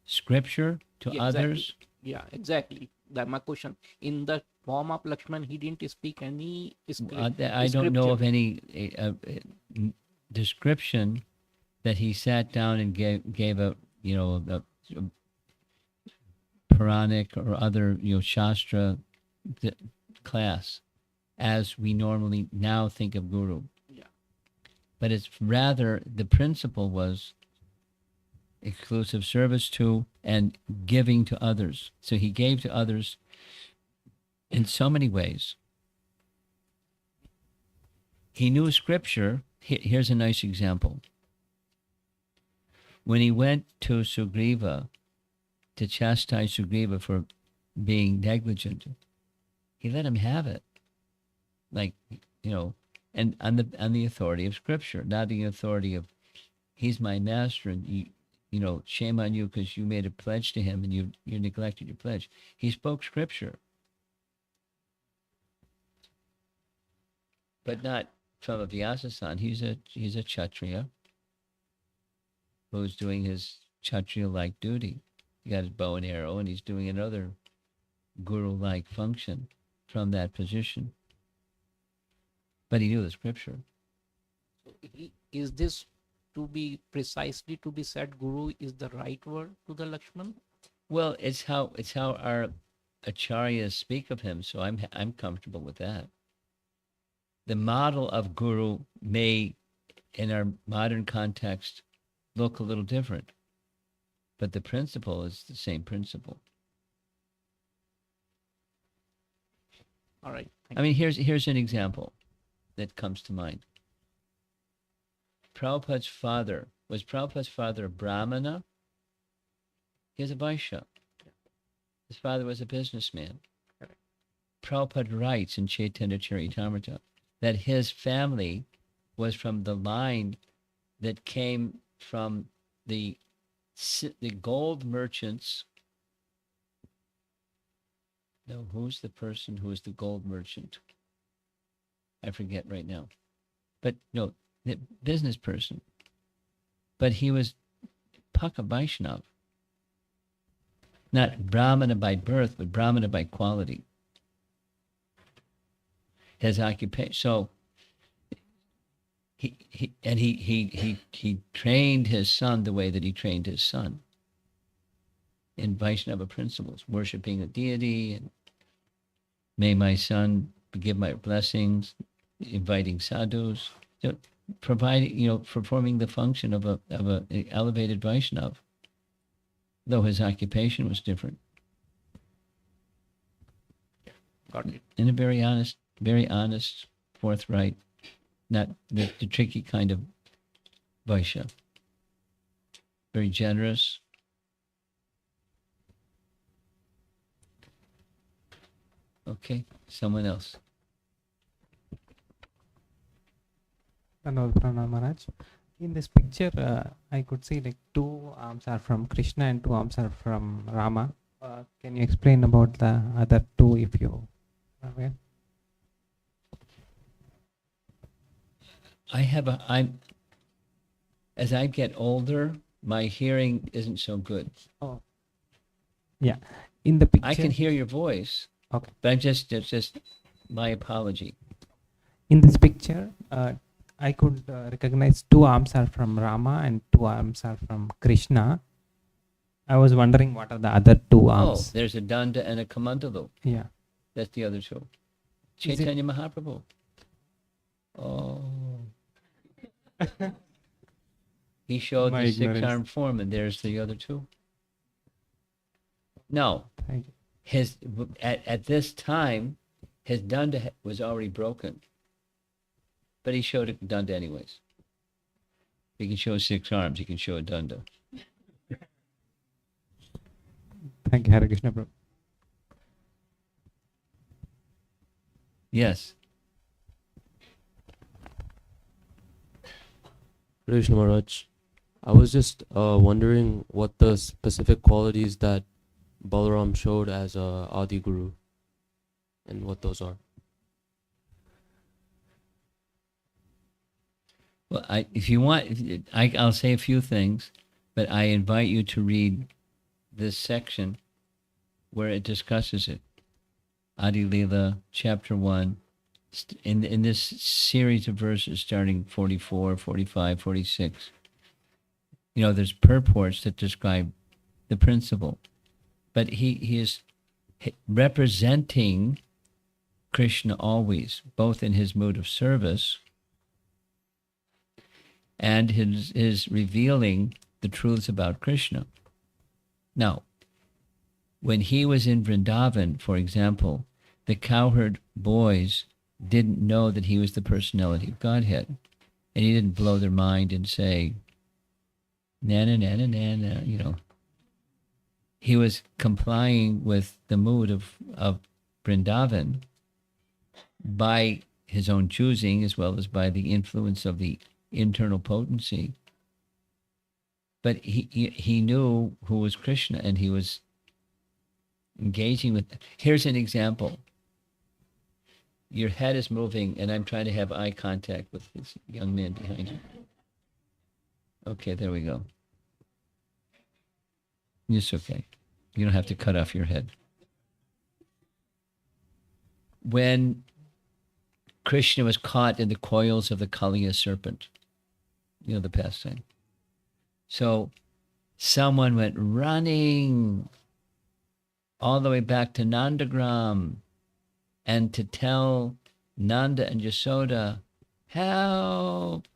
scripture to others? Yeah, exactly. That's my question. In the form of Lakshman, he didn't speak any scripture. I don't know of any description that he sat down and gave a Puranic or other Shastra class, as we normally now think of guru. Yeah. But it's rather, the principle was exclusive service to and giving to others. So he gave to others in so many ways. He knew scripture. Here's a nice example. When he went to Sugriva to chastise Sugriva for being negligent, he let him have it. And on the authority of scripture, not the authority of, he's my master and shame on you because you made a pledge to him and you neglected your pledge. He spoke scripture, but not from a Vyasa-san. He's a Kshatriya, who's doing his Kshatriya-like duty. He got his bow and arrow, and he's doing another guru-like function from that position. But he knew the scripture. So is this to be precisely to be said guru is the right word to the Lakshman? Well, it's how our acharyas speak of him, so I'm comfortable with that. The model of guru may, in our modern context, look a little different, but the principle is the same principle. All right. I mean, here's an example that comes to mind. Prabhupada's father a Brahmana? He was a Vaishya. His father was a businessman. Correct. Prabhupada writes in Chaitanya Charitamrita that his family was from the line that came from the gold merchants. No, who's the person who is the gold merchant? I forget right now. But no, the business person. But he was Paka Vaishnav. Not Brahmana by birth, but Brahmana by quality. His occupation. So he trained his son the way that he trained his son in Vaishnava principles, worshiping a deity, and may my son give my blessings, inviting sadhus, providing, performing the function of a elevated Vaishnava, though his occupation was different. Got it. In a very honest, forthright, not the tricky kind of Vaishya. Very generous. Okay, someone else. Another Pranam Maharaj. In this picture, I could see like 2 arms are from Krishna and 2 arms are from Rama. Can you explain about the other 2 if you are aware? As I get older, my hearing isn't so good. Oh, yeah. In the picture, I can hear your voice. Okay. But it's just my apology. In this picture, I could recognize 2 arms are from Rama and 2 arms are from Krishna. I was wondering what are the other 2 arms. Oh, there's a Danda and a Kamandalu. Yeah. That's the other 2. Is it- Chaitanya Mahaprabhu. Oh. He showed My the ignorance. 6-armed form, and there's the other 2. No, Thank you. at this time, his Danda was already broken. But he showed a Danda anyways. He can show 6 arms, he can show a Danda. Thank you, Hare Krishna Prabhu. Yes. Krishna Maharaj, I was just wondering what the specific qualities that Balaram showed as a Adi Guru and what those are. Well, if you want, I'll say a few things, but I invite you to read this section where it discusses it. Adi Lila, chapter 1, in this series of verses starting 44, 45, 46. There's purports that describe the principle. But he is representing Krishna always, both in his mood of service and his revealing the truths about Krishna. Now, when he was in Vrindavan, for example, the cowherd boys didn't know that he was the personality of Godhead. And he didn't blow their mind and say, na na na na na na, He was complying with the mood of Vrindavan by his own choosing, as well as by the influence of the internal potency. But he knew who was Krishna, and he was engaging with. Here's an example. Your head is moving, and I'm trying to have eye contact with this young man behind you. Okay, there we go. It's okay. You don't have to cut off your head. When Krishna was caught in the coils of the Kaliya serpent, the pastime. So someone went running all the way back to Nandagram and to tell Nanda and Yasoda, help!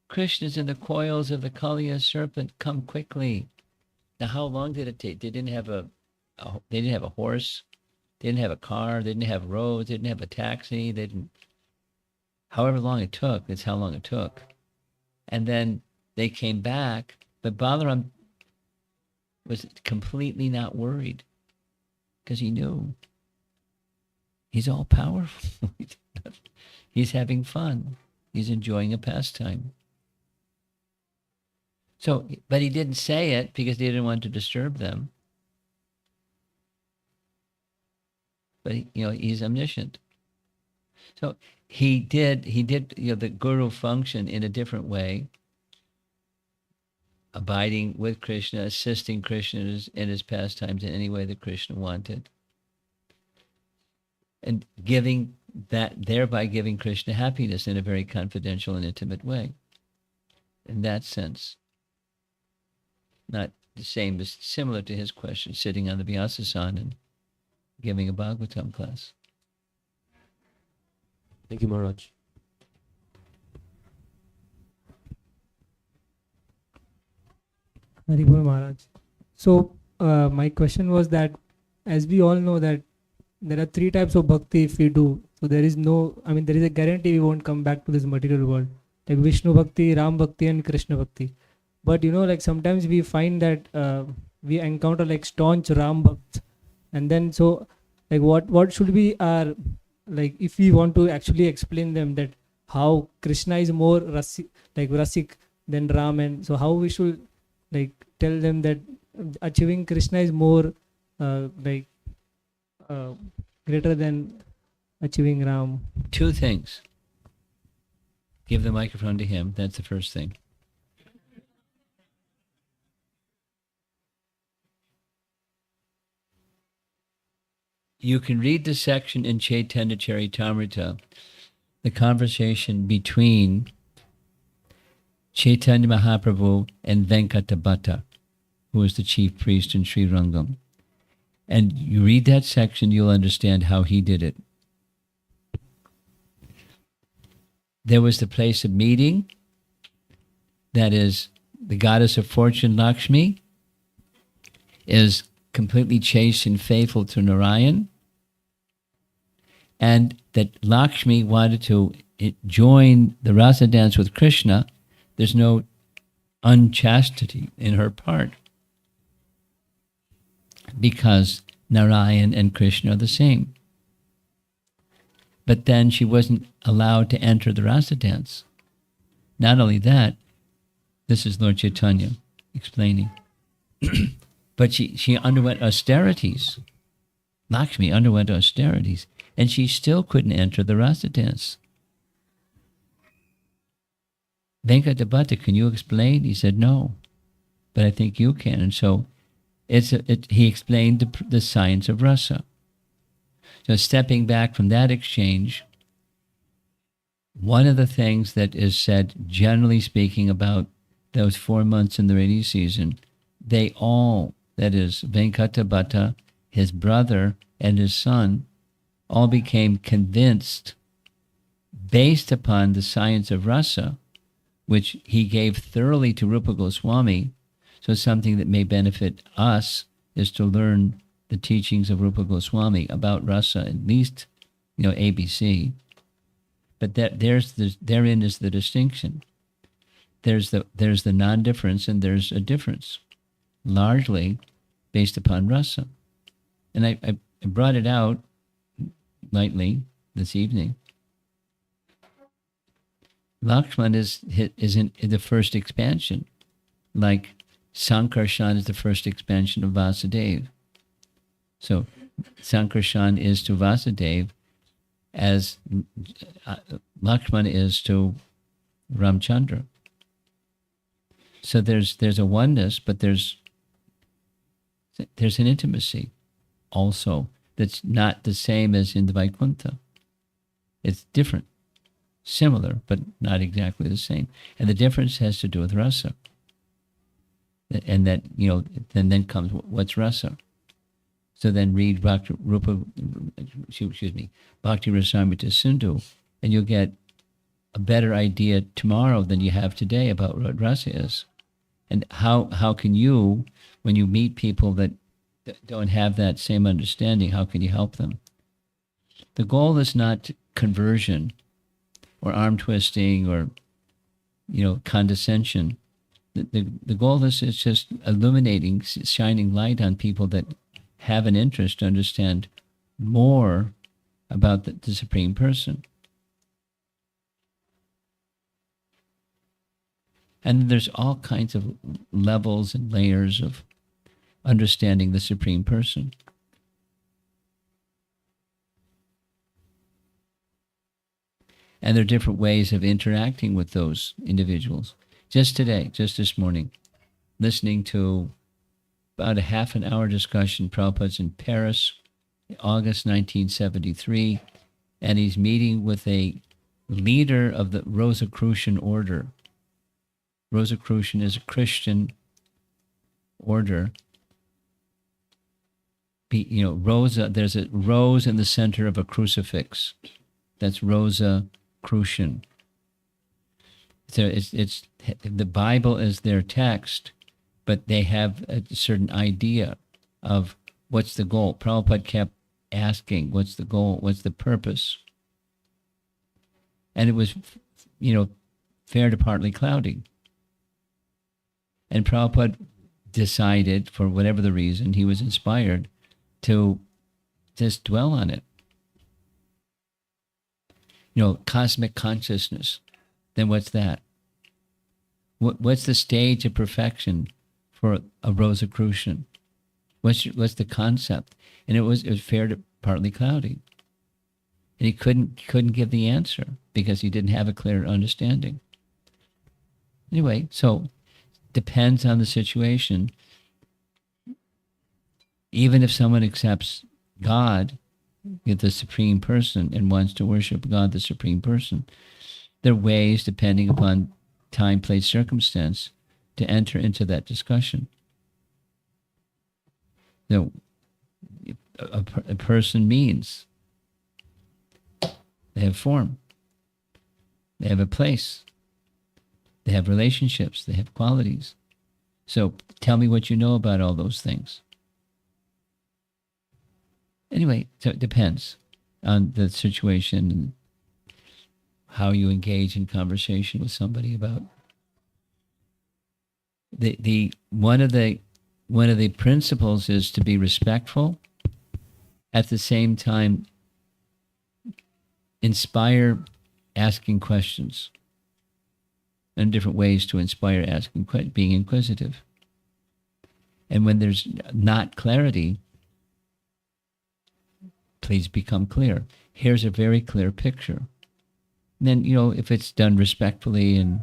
Krishna's in the coils of the Kaliya serpent. Come quickly. Now, how long did it take? They didn't have a horse. They didn't have a car. They didn't have roads. They didn't have a taxi. They didn't. However long it took, that's how long it took. And then they came back, but Balaram was completely not worried because he knew he's all powerful. He's having fun. He's enjoying a pastime. So, but he didn't say it because he didn't want to disturb them. But he's omniscient. So he did the guru function in a different way, abiding with Krishna, assisting Krishna in his pastimes in any way that Krishna wanted, and thereby giving Krishna happiness in a very confidential and intimate way. In that sense, not the same, but similar to his question, sitting on the Vyasasana and giving a Bhagavatam class. Thank you, Maharaj. Haribol Maharaj. So my question was that, as we all know that there are three types of bhakti if we do. So there is a guarantee we won't come back to this material world. Like Vishnu Bhakti, Ram Bhakti and Krishna Bhakti. But sometimes we find that we encounter like staunch Ram Bhakt. And then what should be our, if we want to actually explain them that how Krishna is more Rasik than Ram, and so how we should tell them that achieving Krishna is more greater than achieving Ram. Two things. Give the microphone to him. That's the first thing. You can read the section in Chaitanya Charitamrita, the conversation between Chaitanya Mahaprabhu and Venkatabhatta, who was the chief priest in Sri Rangam. And you read that section, you'll understand how he did it. There was the place of meeting, that is, the goddess of fortune, Lakshmi, is completely chaste and faithful to Narayan, and that Lakshmi wanted to join the rasa dance with Krishna. There's no unchastity in her part, because Narayan and Krishna are the same. But then she wasn't allowed to enter the rasa dance. Not only that, this is Lord Chaitanya explaining, but she underwent austerities. Lakshmi underwent austerities, and she still couldn't enter the rasa dance. Venkatabhatta, can you explain? He said, no, but I think you can. And so he explained the science of rasa. So stepping back from that exchange, one of the things that is said, generally speaking, about those 4 months in the rainy season, they all, that is Venkatabhatta, his brother, and his son, all became convinced, based upon the science of rasa, which he gave thoroughly to Rupa Goswami. So something that may benefit us is to learn the teachings of Rupa Goswami about rasa, at least, ABC. But therein is the distinction. There's the non-difference, and there's a difference, largely based upon rasa. And I brought it out lightly this evening. Lakshman is in the first expansion, like Sankarshan is the first expansion of Vasudeva. So Sankarshan is to Vasudeva as Lakshman is to Ramchandra. So there's a oneness, but there's There's an intimacy also that's not the same as in the Vaikuntha. It's different, similar, but not exactly the same. And the difference has to do with rasa. And that, then comes what's rasa. So then read Bhakti Rasamrita Sindhu, and you'll get a better idea tomorrow than you have today about what rasa is. And how can you, when you meet people that don't have that same understanding, how can you help them? The goal is not conversion or arm twisting or, condescension. The goal is just illuminating, shining light on people that have an interest to understand more about the Supreme Person. And there's all kinds of levels and layers of understanding the Supreme Person. And there are different ways of interacting with those individuals. Just today, just this morning, listening to about a half an hour discussion. Prabhupada's in Paris, August 1973, and he's meeting with a leader of the Rosicrucian order. Rosicrucian is a Christian order. Rosa, there's a rose in the center of a crucifix. That's Rosicrucian. So it's the Bible is their text, but they have a certain idea of what's the goal. Prabhupada kept asking, what's the goal? What's the purpose? And it was, fair to partly cloudy. And Prabhupada decided, for whatever the reason, he was inspired to just dwell on it. Cosmic consciousness. Then what's that? What's the stage of perfection for a Rosicrucian? What's the concept? And it was fair to partly cloudy. And he couldn't give the answer because he didn't have a clear understanding. Anyway, so depends on the situation. Even if someone accepts God, the Supreme Person, and wants to worship God, the Supreme Person, there are ways, depending upon time, place, circumstance, to enter into that discussion. A person means they have form, they have a place, they have relationships, they have qualities. So tell me what you know about all those things. Anyway, so it depends on the situation and how you engage in conversation with somebody about the one of the principles is to be respectful, at the same time inspire asking questions, and different ways to inspire asking, being inquisitive. And when there's not clarity, please become clear. Here's a very clear picture. And then, if it's done respectfully and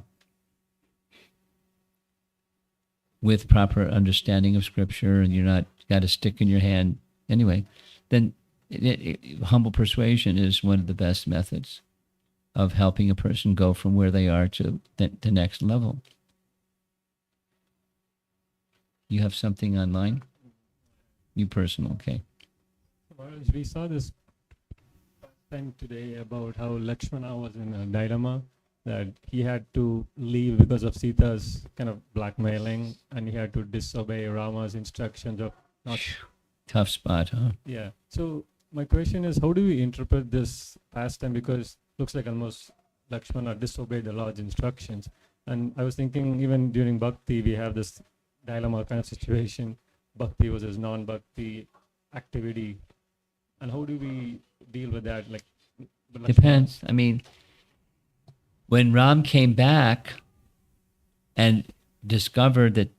with proper understanding of Scripture, and you're not got a stick in your hand anyway, then humble persuasion is one of the best methods of helping a person go from where they are to the next level. You have something online? You personal, okay. Maharaj, we saw this time today about how Lakshmana was in a dilemma, that he had to leave because of Sita's kind of blackmailing, and he had to disobey Rama's instructions of not... Tough spot, huh? Yeah. So my question is, how do we interpret this pastime? Because looks like almost Lakshmana disobeyed the Lord's instructions. And I was thinking, even during Bhakti, we have this dilemma kind of situation, Bhakti versus non-Bhakti activity. And how do we deal with that? Depends. I mean, when Ram came back and discovered that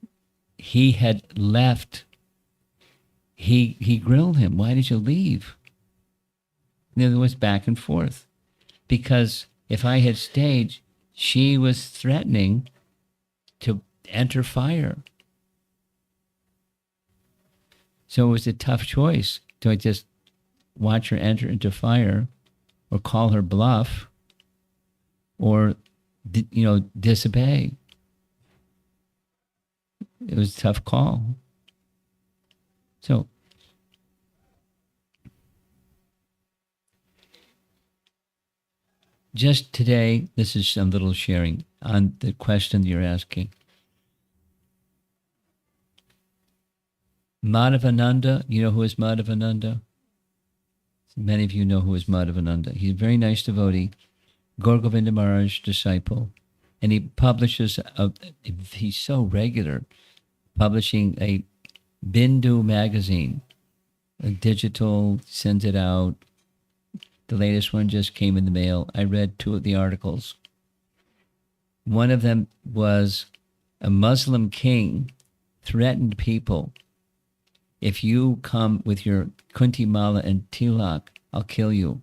he had left, he grilled him. Why did you leave? And then it was back and forth. Because if I had stayed, she was threatening to enter fire. So it was a tough choice. Do I just watch her enter into fire, or call her bluff, or disobey? It was a tough call. So just today, this is some little sharing on the question you're asking. Madhavananda, you know who is Madhavananda? Many of you know who is Madhavananda. He's a very nice devotee, Gaur Govinda Maharaj disciple, and he publishes, he's so regular, publishing a Bindu magazine, a digital, sends it out. The latest one just came in the mail. I read 2 of the articles. One of them was a Muslim king threatened people. If you come with your kunti mala and tilak, I'll kill you.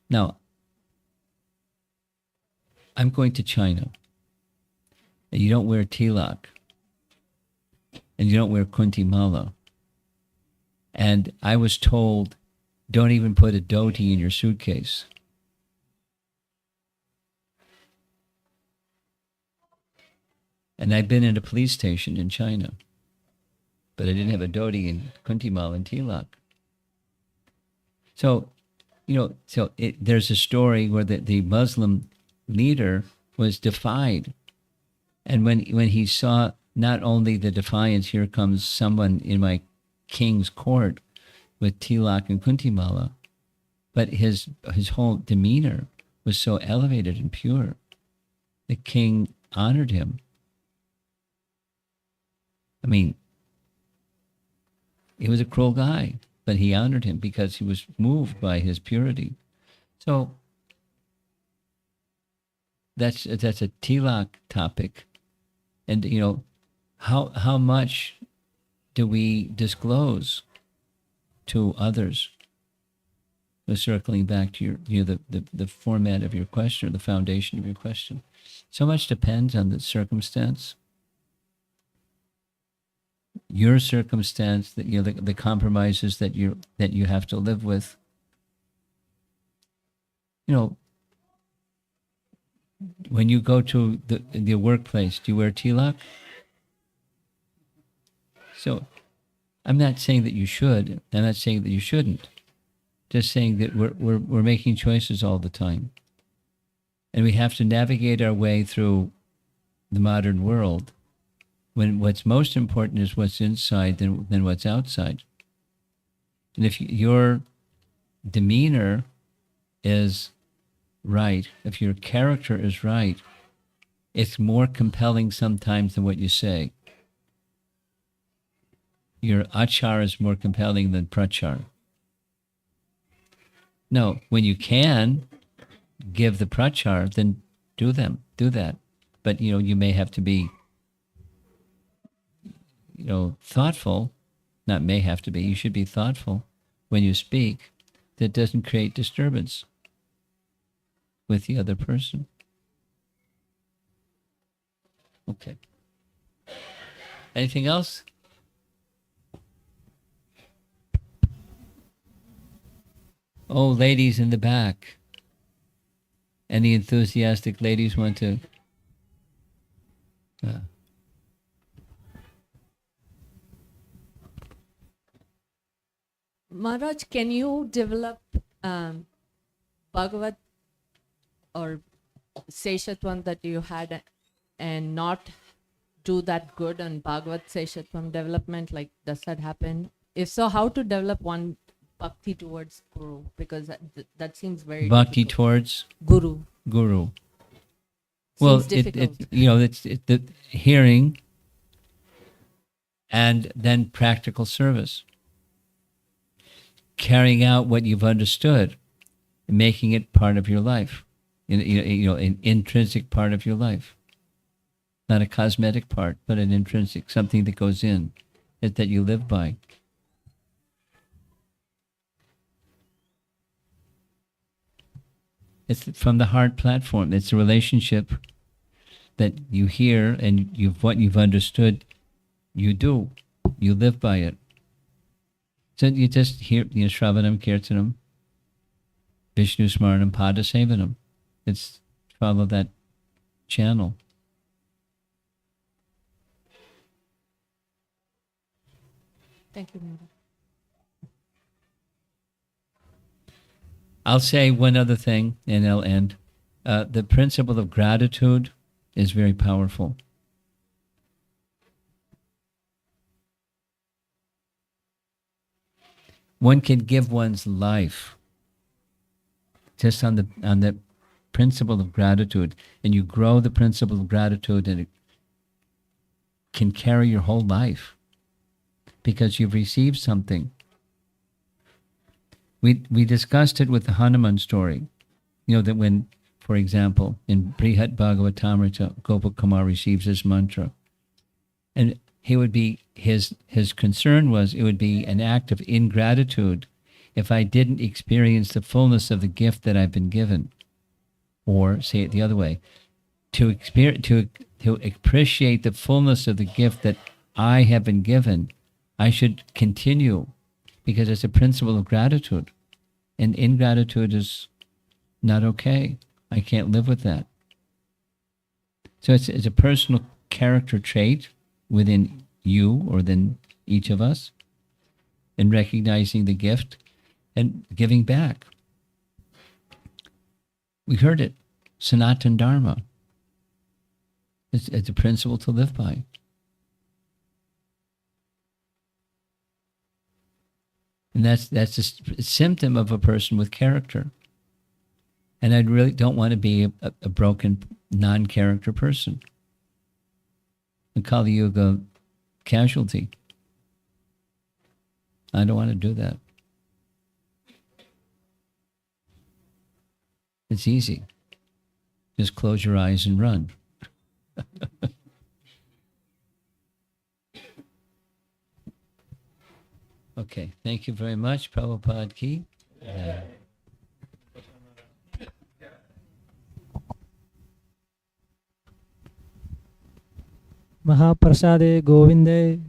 Now, I'm going to China, and you don't wear tilak, and you don't wear kunti mala. And I was told, don't even put a dhoti in your suitcase. And I've been in a police station in China, but I didn't have a dhoti and kunti mala and tilak. So, there's a story where the Muslim leader was defied. And when he saw not only the defiance, here comes someone in my king's court with tilak and kunti mala, but his whole demeanor was so elevated and pure. The king honored him. I mean, he was a cruel guy, but he honored him because he was moved by his purity. So that's a tilak topic. And how much do we disclose to others? Circling back to the format of your question, or the foundation of your question. So much depends on the circumstance. Your circumstance, that the compromises that you have to live with. When you go to the workplace, do you wear tilak? So, I'm not saying that you should. I'm not saying that you shouldn't. Just saying that we're making choices all the time, and we have to navigate our way through the modern world, when what's most important is what's inside than what's outside. And if your demeanor is right, if your character is right, it's more compelling sometimes than what you say. Your achar is more compelling than prachar. No, when you can give the prachar, then do that. But you may have to be thoughtful. Not may have to be. You should be thoughtful when you speak, that doesn't create disturbance with the other person. Okay. Anything else? Oh, ladies in the back. Any enthusiastic ladies want to? Maharaj, can you develop Bhagavat or Seshatvam that you had and not do that good on Bhagavat Seshatvam development? Like, does that happen? If so, how to develop one bhakti towards Guru? Because that seems very Bhakti difficult. towards Guru. Well, Seems difficult. it's the hearing and then practical service. Carrying out what you've understood, and making it part of your life, an intrinsic part of your life, not a cosmetic part, but an intrinsic, something that goes in, that you live by. It's from the heart platform. It's a relationship that you hear, and what you've understood, you do. You live by it. So you just hear, Shravanam, Kirtanam, Vishnu Smaranam, Padasevanam. It's follow that channel. Thank you, Mother. I'll say one other thing and I'll end. The principle of gratitude is very powerful. One can give one's life just on the principle of gratitude, and you grow the principle of gratitude, and it can carry your whole life because you've received something. We discussed it with the Hanuman story. That when, for example, in Brihat Bhagavatamrita, Gopakumar receives his mantra, and he would be his concern was it would be an act of ingratitude if I didn't experience the fullness of the gift that I've been given. Or say it the other way, to appreciate the fullness of the gift that I have been given, I should continue, because it's a principle of gratitude. And ingratitude is not okay. I can't live with that. So it's a personal character trait within you or within each of us, in recognizing the gift and giving back. We heard it, Sanatan Dharma. It's a principle to live by. And that's a symptom of a person with character. And I really don't want to be a broken, non-character person. A Kali Yuga casualty. I don't want to do that. It's easy. Just close your eyes and run. Okay, thank you very much, Prabhupada Ki. Mahaprasade Govinde.